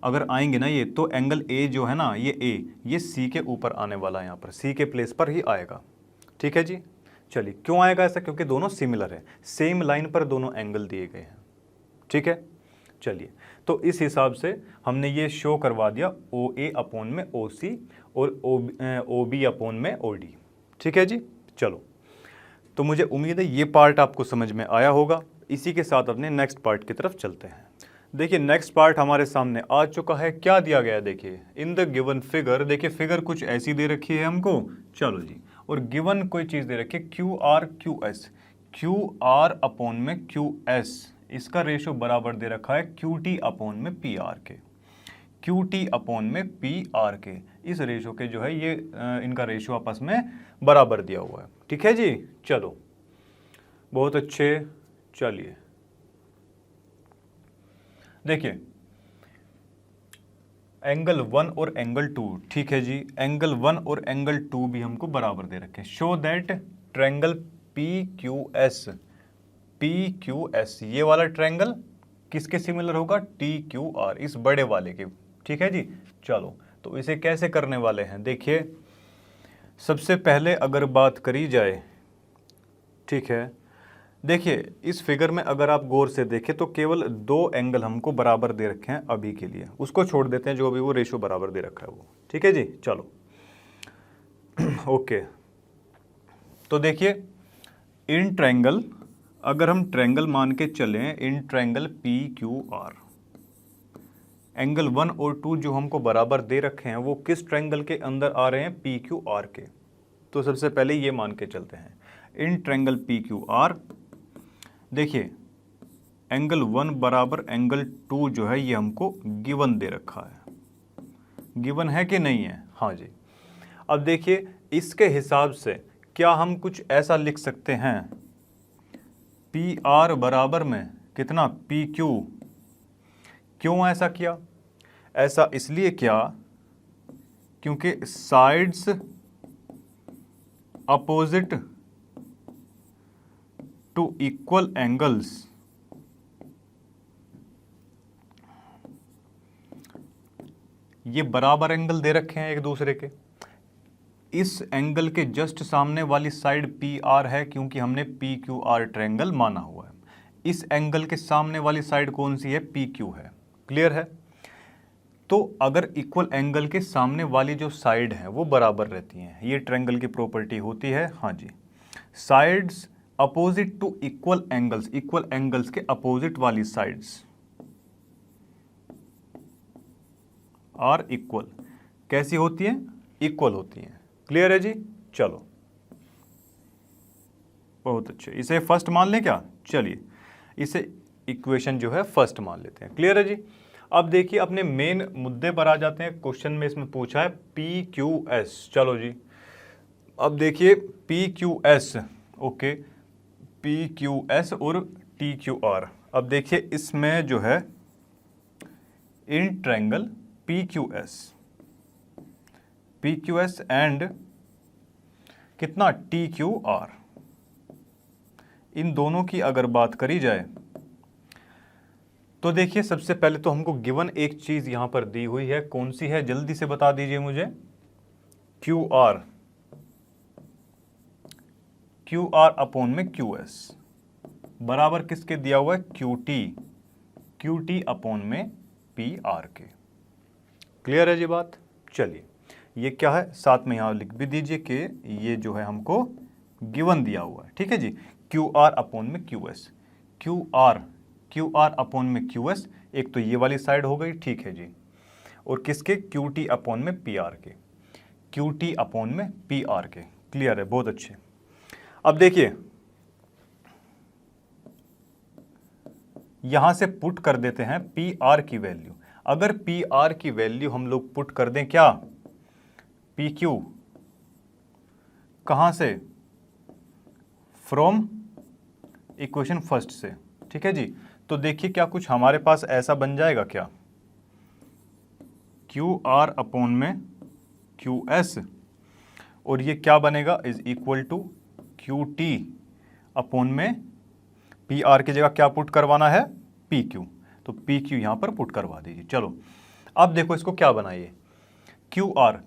S1: अगर आएंगे ना ये, तो एंगल ए जो है ना, ये सी के ऊपर आने वाला है, यहाँ पर सी के प्लेस पर ही आएगा। ठीक है जी। चलिए क्यों आएगा ऐसा, क्योंकि दोनों सिमिलर है, सेम लाइन पर दोनों एंगल दिए गए हैं। ठीक है। चलिए तो इस हिसाब से हमने ये शो करवा दिया ओ ए अपॉन में ओ सी और ओ बी अपॉन में ओ डी। ठीक है जी। चलो तो मुझे उम्मीद है ये पार्ट आपको समझ में आया होगा। इसी के साथ अपने नेक्स्ट पार्ट की तरफ चलते हैं। देखिए नेक्स्ट पार्ट हमारे सामने आ चुका है। क्या दिया गया है, देखिए इन द गिवन फिगर, देखिए फिगर कुछ ऐसी दे रखी है हमको, चलो जी, और गिवन कोई चीज़ दे रखी है Q R Q S. Q R upon में क्यू एस, इसका रेशो बराबर दे रखा है क्यू टी अपॉन में पी आर के, क्यू टी अपॉन में पी आर के। इस रेशो के जो है ये इनका रेशो आपस में बराबर दिया हुआ है। ठीक है जी, चलो बहुत अच्छे। चलिए देखिए एंगल 1 और एंगल 2, ठीक है जी, एंगल 1 और एंगल 2 भी हमको बराबर दे रखे हैं। Show that triangle P Q S, ये वाला ट्रायंगल किसके सिमिलर होगा, टी क्यू आर, इस बड़े वाले के। ठीक है जी, चलो तो इसे कैसे करने वाले हैं, देखिए सबसे पहले अगर बात करी जाए, ठीक है, देखिए इस फिगर में अगर आप गौर से देखें तो केवल 2 एंगल हमको बराबर दे रखे हैं अभी के लिए, उसको छोड़ देते हैं जो भी वो रेशो बराबर दे रखा है वो। ठीक है जी, चलो ओके। तो देखिए इन ट्रायंगल, अगर हम ट्रायंगल मान के चलें, in triangle P Q are, angle 1 और 2 जो हमको बराबर दे रखे हैं वो किस ट्रायंगल के अंदर आ रहे हैं, पी क्यू आर के। तो सबसे पहले ये मान के चलते हैं in triangle P Q are, देखिए एंगल 1 बराबर एंगल 2 जो है ये हमको गिवन दे रखा है, गिवन है कि नहीं है, हाँ जी। अब देखिए इसके हिसाब से क्या हम कुछ ऐसा लिख सकते हैं, पी आर बराबर में कितना, पी क्यू। क्यों ऐसा किया, ऐसा इसलिए किया क्योंकि sides opposite to equal angles, ये बराबर एंगल दे रखे हैं एक दूसरे के। इस एंगल के जस्ट सामने वाली साइड पी आर है क्योंकि हमने पी क्यू आर ट्रायंगल माना हुआ है। इस एंगल के सामने वाली साइड कौन सी है, पी क्यू है। क्लियर है। तो अगर इक्वल एंगल के सामने वाली जो साइड है वो बराबर रहती हैं, ये ट्रायंगल की प्रॉपर्टी होती है, हाँ जी। Sides opposite to equal angles, equal angles के अपोजिट वाली साइड्स आर इक्वल, कैसी होती हैं, इक्वल होती हैं। क्लियर है जी, चलो बहुत अच्छे। इसे फर्स्ट मान लें क्या, चलिए इसे इक्वेशन जो है फर्स्ट मान लेते हैं। क्लियर है जी। अब देखिए अपने मेन मुद्दे पर आ जाते हैं। क्वेश्चन में इसमें पूछा है पी क्यू एस, चलो जी अब देखिए P Q S, okay, P Q S और टी क्यू आर। अब देखिए इसमें जो है in triangle P Q S and कितना, टी क्यू आर, इन दोनों की अगर बात करी जाए तो देखिए सबसे पहले तो हमको गिवन एक चीज यहां पर दी हुई है, कौन सी है, जल्दी से बता दीजिए मुझे, क्यू आर अपॉन में क्यू एस बराबर किसके दिया हुआ है, क्यू टी अपॉन में पी आर के। क्लियर है जी बात। चलिए ये क्या है, साथ में यहां लिख भी दीजिए कि ये जो है हमको गिवन दिया हुआ है। ठीक है जी, क्यू आर अपॉन में Q S, Q R upon में क्यू एस, एक तो ये वाली साइड हो गई, ठीक है जी, और किसके, क्यू टी अपॉन में पी आर के, क्यू टी अपॉन में पी आर के। क्लियर है, बहुत अच्छे। अब देखिए यहां से पुट कर देते हैं पी आर की वैल्यू। अगर पी आर की वैल्यू हम लोग पुट कर दें क्या, पी क्यू, कहां से, फ्रॉम इक्वेशन फर्स्ट से। ठीक है जी, तो देखिए क्या कुछ हमारे पास ऐसा बन जाएगा क्या, क्यू आर अपॉन में क्यू एस, और ये क्या बनेगा, is equal to Q T upon में पी आर की जगह क्या पुट करवाना है, पी क्यू, तो पी क्यू यहां पर पुट करवा दीजिए। चलो अब देखो इसको क्या बनाइए, Q R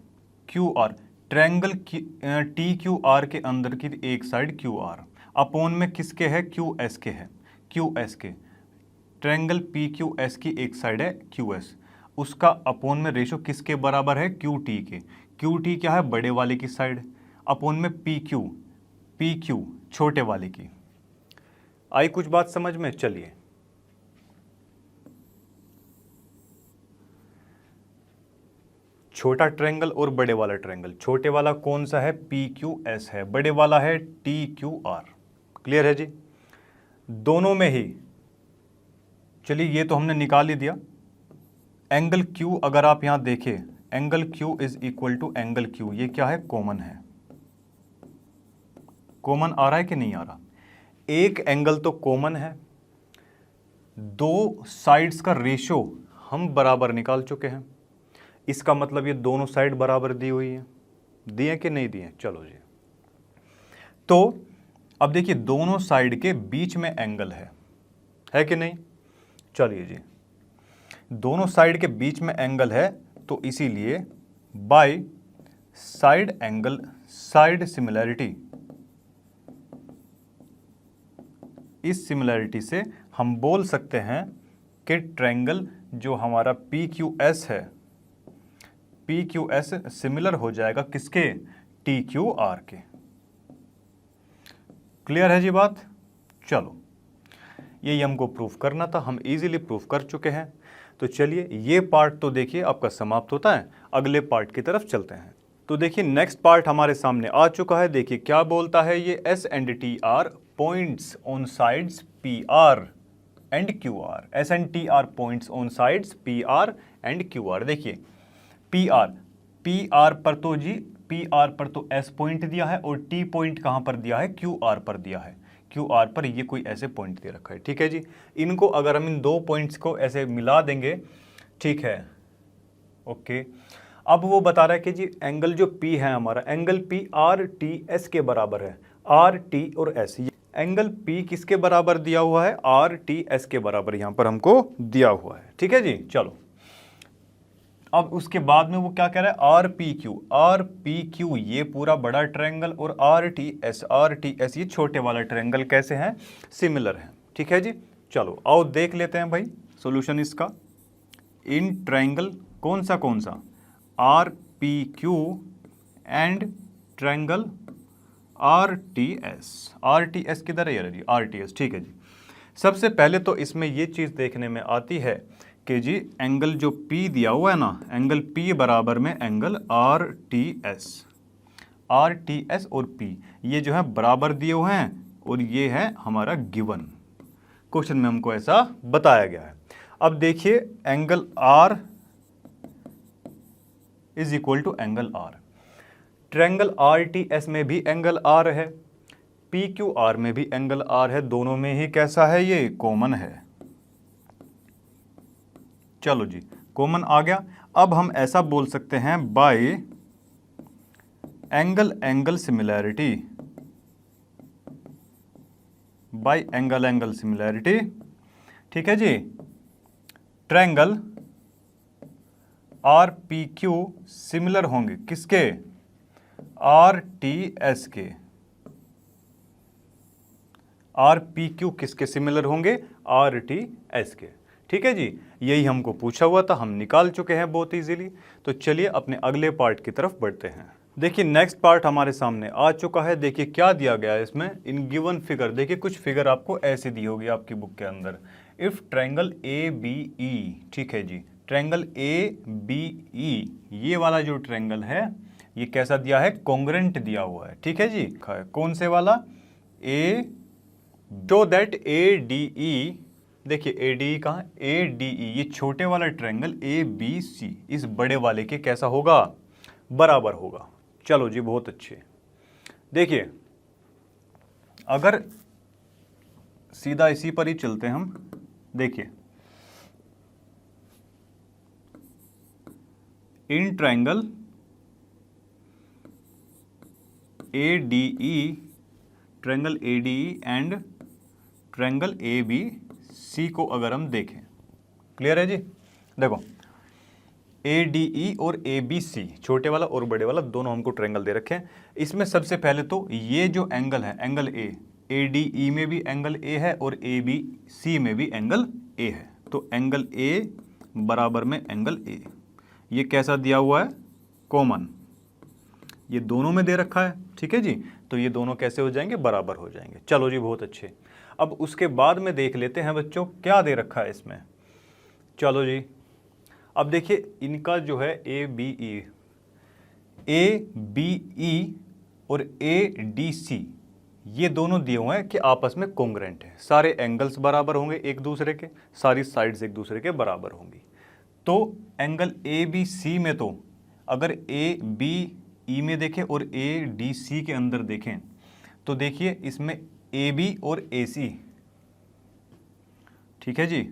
S1: triangle T Q R के अंदर की एक साइड क्यू आर अपॉन में किसके है, क्यू एस के है, क्यू एस के, ट्रायंगल पी क्यू एस की एक साइड है क्यू एस, उसका अपॉन में रेशो किसके बराबर है, क्यू टी के। क्यू टी क्या है, बड़े वाले की साइड, अपॉन में पी क्यू छोटे वाले की। आई कुछ बात समझ में। चलिए छोटा ट्रायंगल और बड़े वाला ट्रायंगल, छोटे वाला कौन सा है, पी क्यू एस है, बड़े वाला है टी क्यू आर। क्लियर है जी। दोनों में ही, चलिए ये तो हमने निकाल ही दिया। एंगल क्यू अगर आप यहां देखें, angle Q is equal to angle Q, ये क्या है, कॉमन है। कॉमन आ रहा है कि नहीं आ रहा? एक एंगल तो कॉमन है, दो साइड्स का रेशो हम बराबर निकाल चुके हैं, इसका मतलब ये दोनों साइड बराबर दी हुई है, दिए कि नहीं दिए? चलो जी, तो अब देखिए दोनों साइड के बीच में एंगल है कि नहीं? चलिए जी, दोनों साइड के बीच में एंगल है, तो इसीलिए by side angle, side similarity, इस सिमिलैरिटी से हम बोल सकते हैं कि ट्रायंगल जो हमारा पी क्यू एस है, पी क्यू एस सिमिलर हो जाएगा किसके? टी क्यू आर के। क्लियर है जी बात? चलो, यही हमको प्रूफ करना था, हम इजीली प्रूफ कर चुके हैं। तो चलिए ये पार्ट तो देखिए आपका समाप्त होता है, अगले पार्ट की तरफ चलते हैं। तो देखिए नेक्स्ट पार्ट हमारे सामने आ चुका है। देखिए क्या बोलता है ये, S and T R points on sides P R and Q R. S and T R points on sides P R and Q R. देखिए पी आर पर तो जी, पी आर पर तो एस पॉइंट दिया है, और टी पॉइंट कहां पर दिया है? क्यू आर पर दिया है। क्यू आर पर ये कोई ऐसे पॉइंट दे रखा है, ठीक है जी। इनको अगर हम इन दो पॉइंट्स को ऐसे मिला देंगे, ठीक है, ओके। अब वो बता रहा है कि जी एंगल जो P है हमारा, angle P are T S के बराबर है। आर टी और एस, एंगल P किसके बराबर दिया हुआ है? आर टी एस के बराबर यहां पर हमको दिया हुआ है, ठीक है जी। चलो, अब उसके बाद में वो क्या कह रहा है? आर पी क्यू ये पूरा बड़ा ट्रायंगल, और आर टी एस ये छोटे वाला ट्रायंगल कैसे हैं? सिमिलर हैं, ठीक है जी। चलो आओ देख लेते हैं भाई सॉल्यूशन इसका। इन ट्रायंगल कौन सा are P Q and triangle R T S किधर है यार जी? आर टी एस, ठीक है जी। सबसे पहले तो इसमें ये चीज़ देखने में आती है कि जी एंगल जो P दिया हुआ है ना, एंगल P बराबर में एंगल आर टी एस और P ये जो है बराबर दिए हुए हैं, और ये है हमारा गिवन, क्वेश्चन में हमको ऐसा बताया गया है। अब देखिए angle R is equal to angle R, triangle R T S में भी एंगल R है, पी क्यू आर में भी एंगल R है, दोनों में ही कैसा है? ये कॉमन है। चलो जी, कॉमन आ गया। अब हम ऐसा बोल सकते हैं by angle similarity, by angle similarity, ठीक है जी, triangle R P Q similar होंगे किसके? आर टी एस के। आर पी क्यू किसके सिमिलर होंगे? आर टी एस के, ठीक है जी। यही हमको पूछा हुआ था, हम निकाल चुके हैं बहुत इजीली। तो चलिए अपने अगले पार्ट की तरफ बढ़ते हैं। देखिए नेक्स्ट पार्ट हमारे सामने आ चुका है। देखिए क्या दिया गया है इसमें, इन गिवन फिगर। देखिए कुछ फिगर आपको ऐसे दी होगी आपकी बुक के अंदर। If triangle A B E, ठीक है जी, ट्रायंगल ए बी ई ये वाला जो ट्रायंगल है ये कैसा दिया है? कॉन्ग्रेंट दिया हुआ है, ठीक है जी। कौन से वाला? ए, जो दैट ए डी ई, देखिए ए डी ई कहाँ? ए डी ई ये छोटे वाला ट्रायंगल ए बी सी इस बड़े वाले के कैसा होगा? बराबर होगा। चलो जी बहुत अच्छे। देखिए अगर सीधा इसी पर ही चलते हैं हम, देखिए in triangle A D E, triangle A D E and triangle A B C को अगर हम देखें, क्लियर है जी। देखो ए डी ई और ए बी सी, छोटे वाला और बड़े वाला दोनों हमको ट्रायंगल दे रखे हैं। इसमें सबसे पहले तो ये जो एंगल है, एंगल ए डी ई में भी एंगल ए है और ए बी सी में भी एंगल ए है। तो एंगल ए बराबर में एंगल ए, ये कैसा दिया हुआ है? कॉमन, ये दोनों में दे रखा है, ठीक है जी। तो ये दोनों कैसे हो जाएंगे? बराबर हो जाएंगे। चलो जी बहुत अच्छे। अब उसके बाद में देख लेते हैं बच्चों क्या दे रखा है इसमें। चलो जी, अब देखिए इनका जो है ए बी ई और ए डी सी, ये दोनों दिए हुए हैं कि आपस में कोंग्रेंट है, सारे एंगल्स बराबर होंगे एक दूसरे के, सारी साइड्स एक दूसरे के बराबर होंगी। तो एंगल ए बी सी में तो अगर ए बी ई में देखें और ए डी सी के अंदर देखें तो देखिए इसमें ए बी और ए सी, ठीक है जी,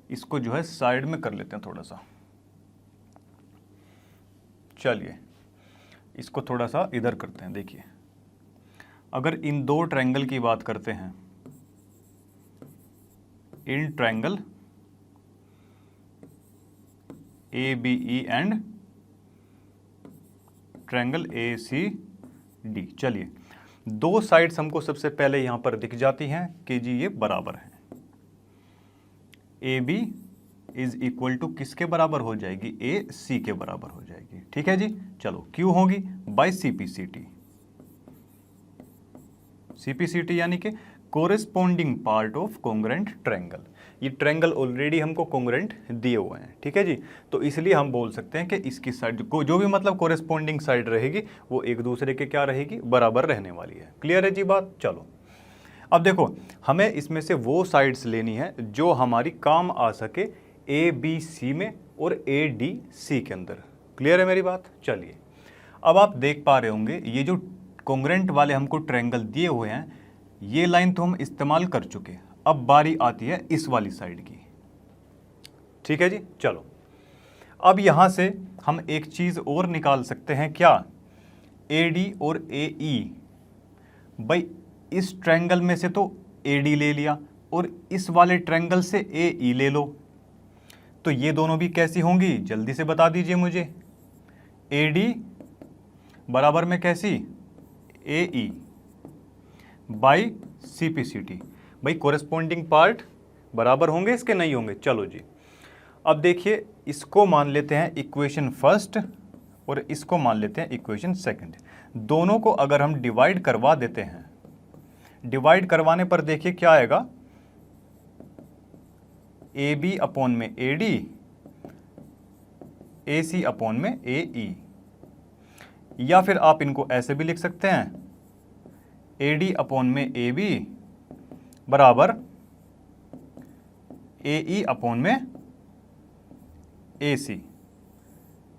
S1: इसको जो है साइड में कर लेते हैं थोड़ा सा। चलिए इसको थोड़ा सा इधर करते हैं। देखिए अगर इन दो ट्रायंगल की बात करते हैं, in triangle A B E and triangle A C D, चलिए दो साइड्स हमको सबसे पहले यहां पर दिख जाती हैं कि जी ये बराबर है। A B is equal to किसके बराबर हो जाएगी, ए सी के बराबर हो जाएगी, ठीक है जी। चलो क्यों होगी, बाय सीपीसीटी। सीपीसीटी यानी कि कोरेस्पॉन्डिंग पार्ट ऑफ कोंग्रेंट ट्रायंगल। ये ट्रायंगल ऑलरेडी हमको कोंग्रेंट दिए हुए हैं, ठीक है जी। तो इसलिए हम बोल सकते हैं कि इसकी साइड को जो भी मतलब कोरेस्पॉन्डिंग साइड रहेगी वो एक दूसरे के क्या रहेगी, बराबर रहने वाली है। क्लियर है जी बात। चलो अब देखो हमें इसमें से वो साइड्स लेनी है जो हमारी काम आ सके ए बी सी में और ए डी सी के अंदर। क्लियर है मेरी बात। चलिए अब आप देख पा रहे होंगे ये जो कोंग्रेंट वाले हमको ट्रायंगल दिए हुए हैं, ये लाइन तो हम इस्तेमाल कर चुके। अब बारी आती है इस वाली साइड की, ठीक है जी। चलो अब यहां से हम एक चीज और निकाल सकते हैं, क्या, ए डी और ए ई। भाई इस ट्रायंगल में से तो ए डी ले लिया और इस वाले ट्रायंगल से ए ई ले लो, तो ये दोनों भी कैसी होंगी, जल्दी से बता दीजिए मुझे। ए डी बराबर में कैसी, A E by C P C T. भाई कोरेस्पॉन्डिंग पार्ट बराबर होंगे इसके, नहीं होंगे। चलो जी अब देखिए इसको मान लेते हैं इक्वेशन फर्स्ट और इसको मान लेते हैं इक्वेशन सेकंड। दोनों को अगर हम डिवाइड करवा देते हैं, डिवाइड करवाने पर देखिए क्या आएगा, ए बी अपॉन में A D, A C upon में ए ई। या फिर आप इनको ऐसे भी लिख सकते हैं, ए डी अपॉन में ए बी बराबर ए ई अपॉन में ए सी।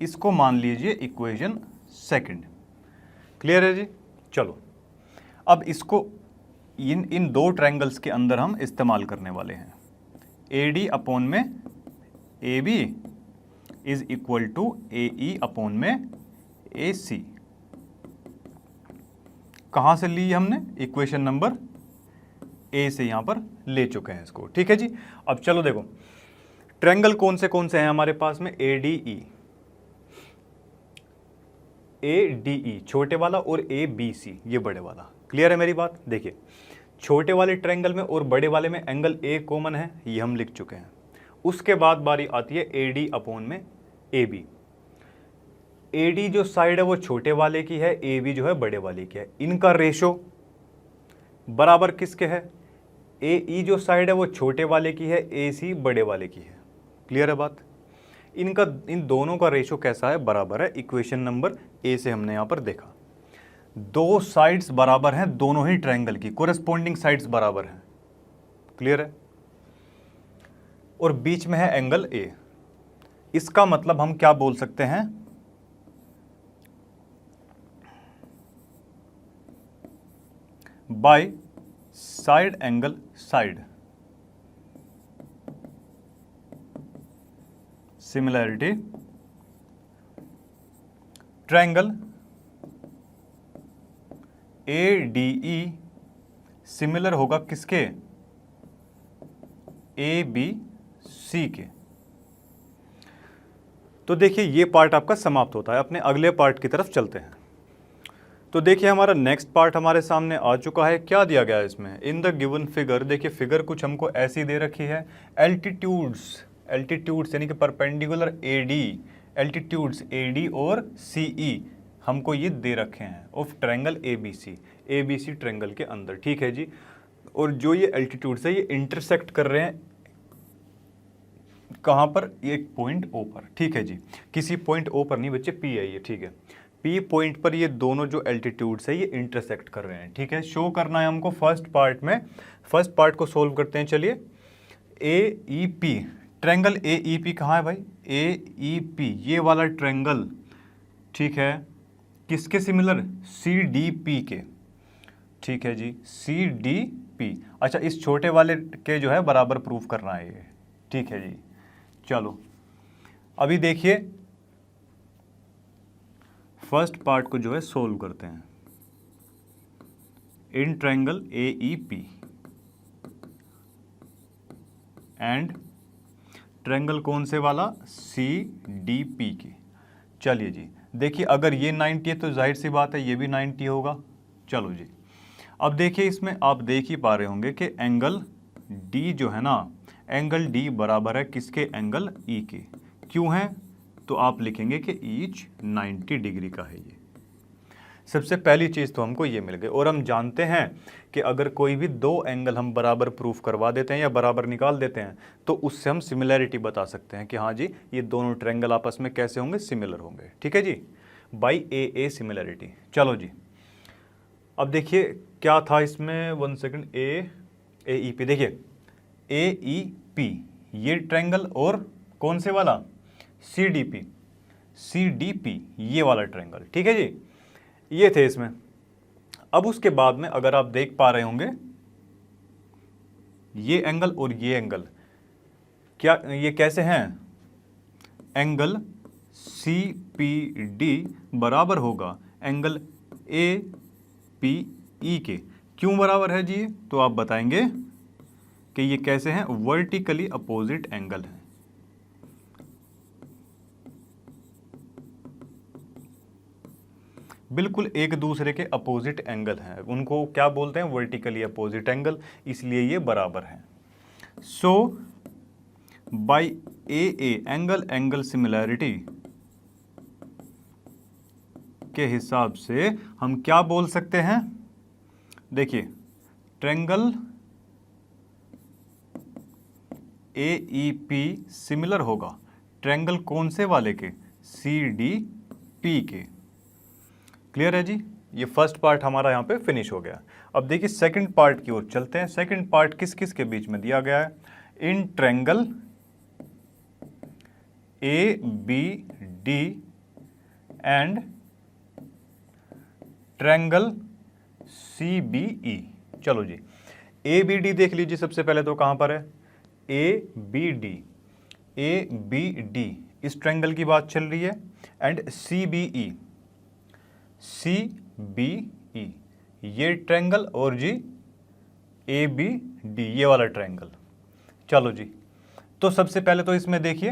S1: इसको मान लीजिए इक्वेशन सेकंड। क्लियर है जी। चलो अब इसको इन दो ट्रायंगल्स के अंदर हम इस्तेमाल करने वाले हैं। ए डी अपॉन में A B is equal to A E upon में ए सी। कहां से ली हमने, इक्वेशन नंबर ए से यहां पर ले चुके हैं इसको, ठीक है जी। अब चलो देखो ट्रायंगल कौन से हैं हमारे पास में, ए डी ई, ए डी ई छोटे वाला और ए बी सी ये बड़े वाला। क्लियर है मेरी बात। देखिए छोटे वाले ट्रायंगल में और बड़े वाले में एंगल ए कॉमन है, ये हम लिख चुके हैं। उसके बाद बारी आती है ए डी अपॉन में ए बी। ए डी जो साइड है वो छोटे वाले की है, ए बी जो है बड़े वाले की है। इनका रेशो बराबर किसके है, ए ई जो साइड है वो छोटे वाले की है, ए सी बड़े वाले की है। क्लियर है बात। इनका इन दोनों का रेशो कैसा है, बराबर है। इक्वेशन नंबर ए से हमने यहां पर देखा दो साइड्स बराबर हैं दोनों ही ट्रायंगल की, कोरेस्पॉन्डिंग साइड्स बराबर हैं। क्लियर है। और बीच में है एंगल ए। इसका मतलब हम क्या बोल सकते हैं, by side angle side similarity triangle A D E similar होगा किसके, ए बी सी के। तो देखिए ये पार्ट आपका समाप्त होता है। अपने अगले पार्ट की तरफ चलते हैं। तो देखिए हमारा नेक्स्ट पार्ट हमारे सामने आ चुका है। क्या दिया गया है इसमें, इन द गिवन फिगर। देखिए फिगर कुछ हमको ऐसी दे रखी है, एल्टीट्यूड्स यानी कि perpendicular A D, altitudes A D और सी ई हमको ये दे रखे हैं of triangle A B C triangle के अंदर, ठीक है जी। और जो ये एल्टीट्यूड्स है ये इंटरसेक्ट कर रहे हैं कहाँ पर, एक पॉइंट ओ पर, ठीक है जी। किसी पॉइंट ओ पर नहीं बच्चे, पी है ये, ठीक है। P पॉइंट पर ये दोनों जो एल्टीट्यूड्स है ये इंटरसेक्ट कर रहे हैं, ठीक है। शो करना है हमको फर्स्ट पार्ट में। फर्स्ट पार्ट को सोल्व करते हैं, चलिए। AEP, ट्रायंगल AEP कहाँ है भाई? AEP ये वाला ट्रायंगल, ठीक है, किसके सिमिलर? CDP के, ठीक है जी, CDP। अच्छा, इस छोटे वाले के जो है बराबर प्रूफ करना है ये, ठीक है जी। चलो अभी देखिए फर्स्ट पार्ट को जो है सोल्व करते हैं। In triangle AEP and triangle कौन से वाला? CDP की। चलिए जी, देखिए अगर ये 90 है तो जाहिर सी बात है ये भी 90 होगा। चलो जी, अब देखिए इसमें आप देख ही पा रहे होंगे कि एंगल D जो है ना, एंगल D बराबर है किसके? एंगल E के। क्यों है? तो आप लिखेंगे कि ईच 90 डिग्री का है ये। सबसे पहली चीज़ तो हमको ये मिल गई। और हम जानते हैं कि अगर कोई भी दो एंगल हम बराबर प्रूफ करवा देते हैं या बराबर निकाल देते हैं तो उससे हम सिमिलैरिटी बता सकते हैं कि हाँ जी ये दोनों ट्रायंगल आपस में कैसे होंगे? सिमिलर होंगे, ठीक है जी, बाई ए सिमिलैरिटी। चलो जी, अब देखिए क्या था इसमें, 1 सेकंड। AEP, देखिए AEP ये ट्रायंगल और कौन से वाला? CDP ये वाला ट्रायंगल, ठीक है जी, ये थे इसमें। अब उसके बाद में अगर आप देख पा रहे होंगे ये एंगल और ये एंगल क्या ये कैसे हैं? एंगल CPD बराबर होगा एंगल APE के। क्यों बराबर है जी? तो आप बताएंगे कि ये कैसे हैं? वर्टिकली अपोजिट एंगल है। बिल्कुल एक दूसरे के अपोजिट एंगल हैं, उनको क्या बोलते हैं? वर्टिकली अपोजिट एंगल, इसलिए ये बराबर हैं। सो बाय एंगल सिमिलैरिटी के हिसाब से हम क्या बोल सकते हैं? देखिए ट्रायंगल AEP सिमिलर होगा ट्रायंगल कौन से वाले के? CDP के। क्लियर है जी? ये फर्स्ट पार्ट हमारा यहाँ पे फिनिश हो गया। अब देखिए सेकंड पार्ट की ओर चलते हैं। सेकंड पार्ट किस किस के बीच में दिया गया है? In triangle ABD and triangle CBE। चलो जी, ABD देख लीजिए सबसे पहले तो कहाँ पर है? ABD इस ट्रायंगल की बात चल रही है। एंड CBE ये ट्रायंगल और जी ABD ये वाला ट्रायंगल। चलो जी, तो सबसे पहले तो इसमें देखिए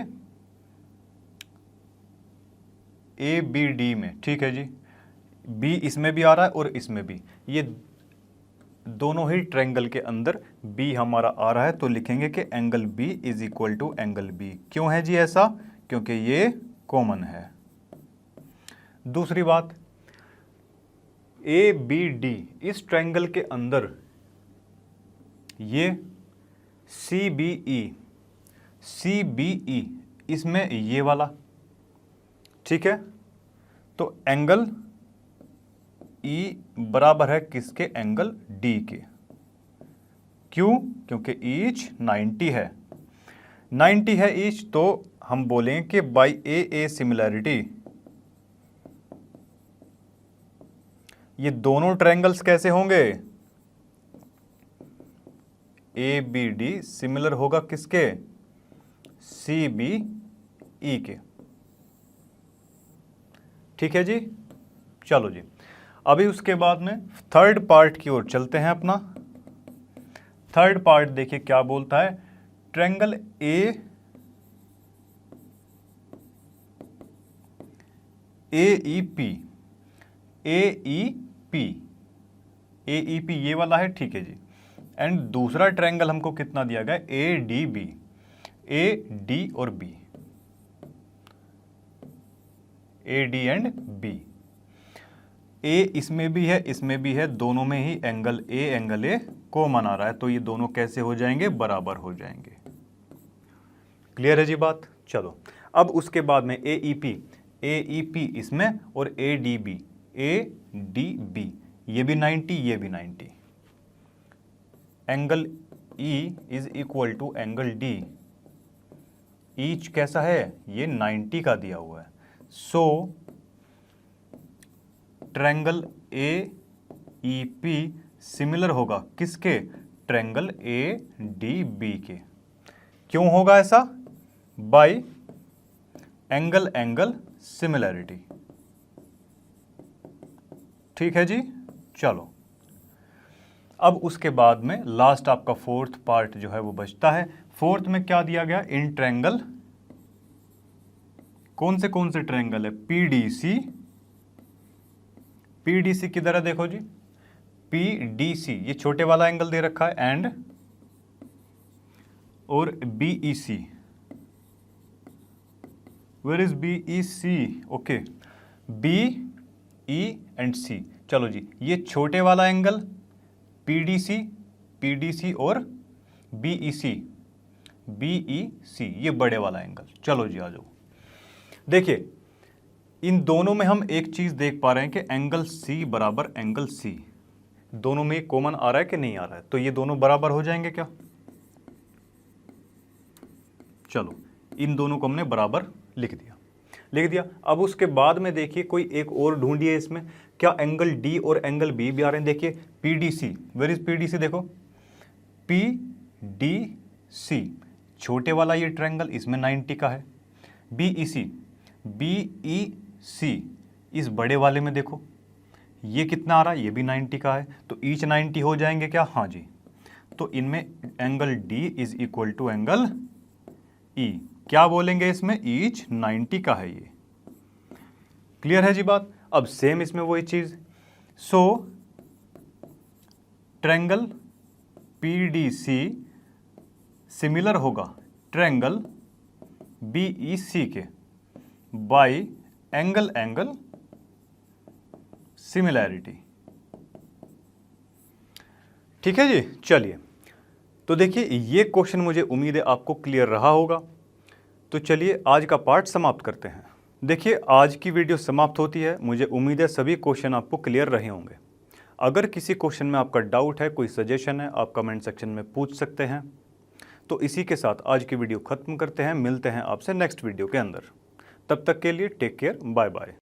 S1: ABD में, ठीक है जी, B इसमें भी आ रहा है और इसमें भी, ये दोनों ही ट्रायंगल के अंदर B हमारा आ रहा है, तो लिखेंगे कि angle B is equal to angle B। क्यों है जी ऐसा? क्योंकि ये कॉमन है। दूसरी बात, ABD इस ट्रायंगल के अंदर ये CBE इसमें ये वाला, ठीक है, तो एंगल E बराबर है किसके? एंगल D के। क्यों? क्योंकि ईच 90 है, 90 है ईच, तो हम बोलेंगे कि बाई ए सिमिलैरिटी ये दोनों ट्रायंगल्स कैसे होंगे? ABD सिमिलर होगा किसके? CBE के। ठीक है जी? चलो जी, अभी उसके बाद में थर्ड पार्ट की ओर चलते हैं अपना। थर्ड पार्ट देखिए क्या बोलता है, ट्रायंगल AEP ये वाला है, ठीक है जी। एंड दूसरा ट्रायंगल हमको कितना दिया गया? ADB, AD और B, AD and B। A इसमें भी है, इसमें भी है, दोनों में ही एंगल A कॉमन आ रहा है, तो ये दोनों कैसे हो जाएंगे? बराबर हो जाएंगे। क्लियर है जी बात? चलो अब उसके बाद में AEP, AEP इसमें और ADB ये भी 90, ये भी 90। Angle E is equal to angle D, each कैसा है, ये 90 का दिया हुआ है। सो ट्रायंगल AEP सिमिलर होगा किसके, ट्रायंगल ADB के। क्यों होगा ऐसा, बाय एंगल एंगल सिमिलैरिटी। ठीक है जी, चलो अब उसके बाद में लास्ट आपका फोर्थ पार्ट जो है वो बचता है। फोर्थ में क्या दिया गया, इन ट्रायंगल, कौन से ट्रायंगल है, पीडीसी किधर है, देखो जी पीडीसी, ये छोटे वाला एंगल दे रखा है, एंड और BEC, where is BEC, okay, B E and C. चलो जी, ये छोटे वाला एंगल पीडीसी और बीईसी, ये बड़े वाला एंगल। चलो जी आ जाओ, देखिए इन दोनों में हम एक चीज देख पा रहे हैं कि एंगल सी बराबर एंगल सी, दोनों में कॉमन आ रहा है कि नहीं आ रहा है, तो ये दोनों बराबर हो जाएंगे क्या। चलो इन दोनों को हमने बराबर लिख दिया। अब उसके बाद में देखिए कोई एक और ढूंढिए इसमें, क्या एंगल डी और एंगल बी भी आ रहे हैं। देखिए पीडीसी, वेयर इज पीडीसी, देखो पीडीसी छोटे वाला ये ट्रायंगल, इसमें 90 का है। बीईसी इस बड़े वाले में देखो ये कितना आ रहा है, ये भी 90 का है, तो ईच 90 हो जाएंगे क्या, हाँ जी। तो इनमें angle D is equal to angle E, क्या बोलेंगे इसमें, ईच 90 का है ये। क्लियर है जी बात। अब सेम इसमें वही चीज, सो ट्रायंगल पीडीसी सिमिलर होगा ट्रायंगल बीईसी के बाय एंगल एंगल सिमिलैरिटी। ठीक है जी, चलिए तो देखिए ये क्वेश्चन मुझे उम्मीद है आपको क्लियर रहा होगा। तो चलिए आज का पार्ट समाप्त करते हैं। देखिए आज की वीडियो समाप्त होती है, मुझे उम्मीद है सभी क्वेश्चन आपको क्लियर रहे होंगे। अगर किसी क्वेश्चन में आपका डाउट है, कोई सजेशन है, आप कमेंट सेक्शन में पूछ सकते हैं। तो इसी के साथ आज की वीडियो खत्म करते हैं, मिलते हैं आपसे नेक्स्ट वीडियो के अंदर। तब तक के लिए टेक केयर, बाय बाय।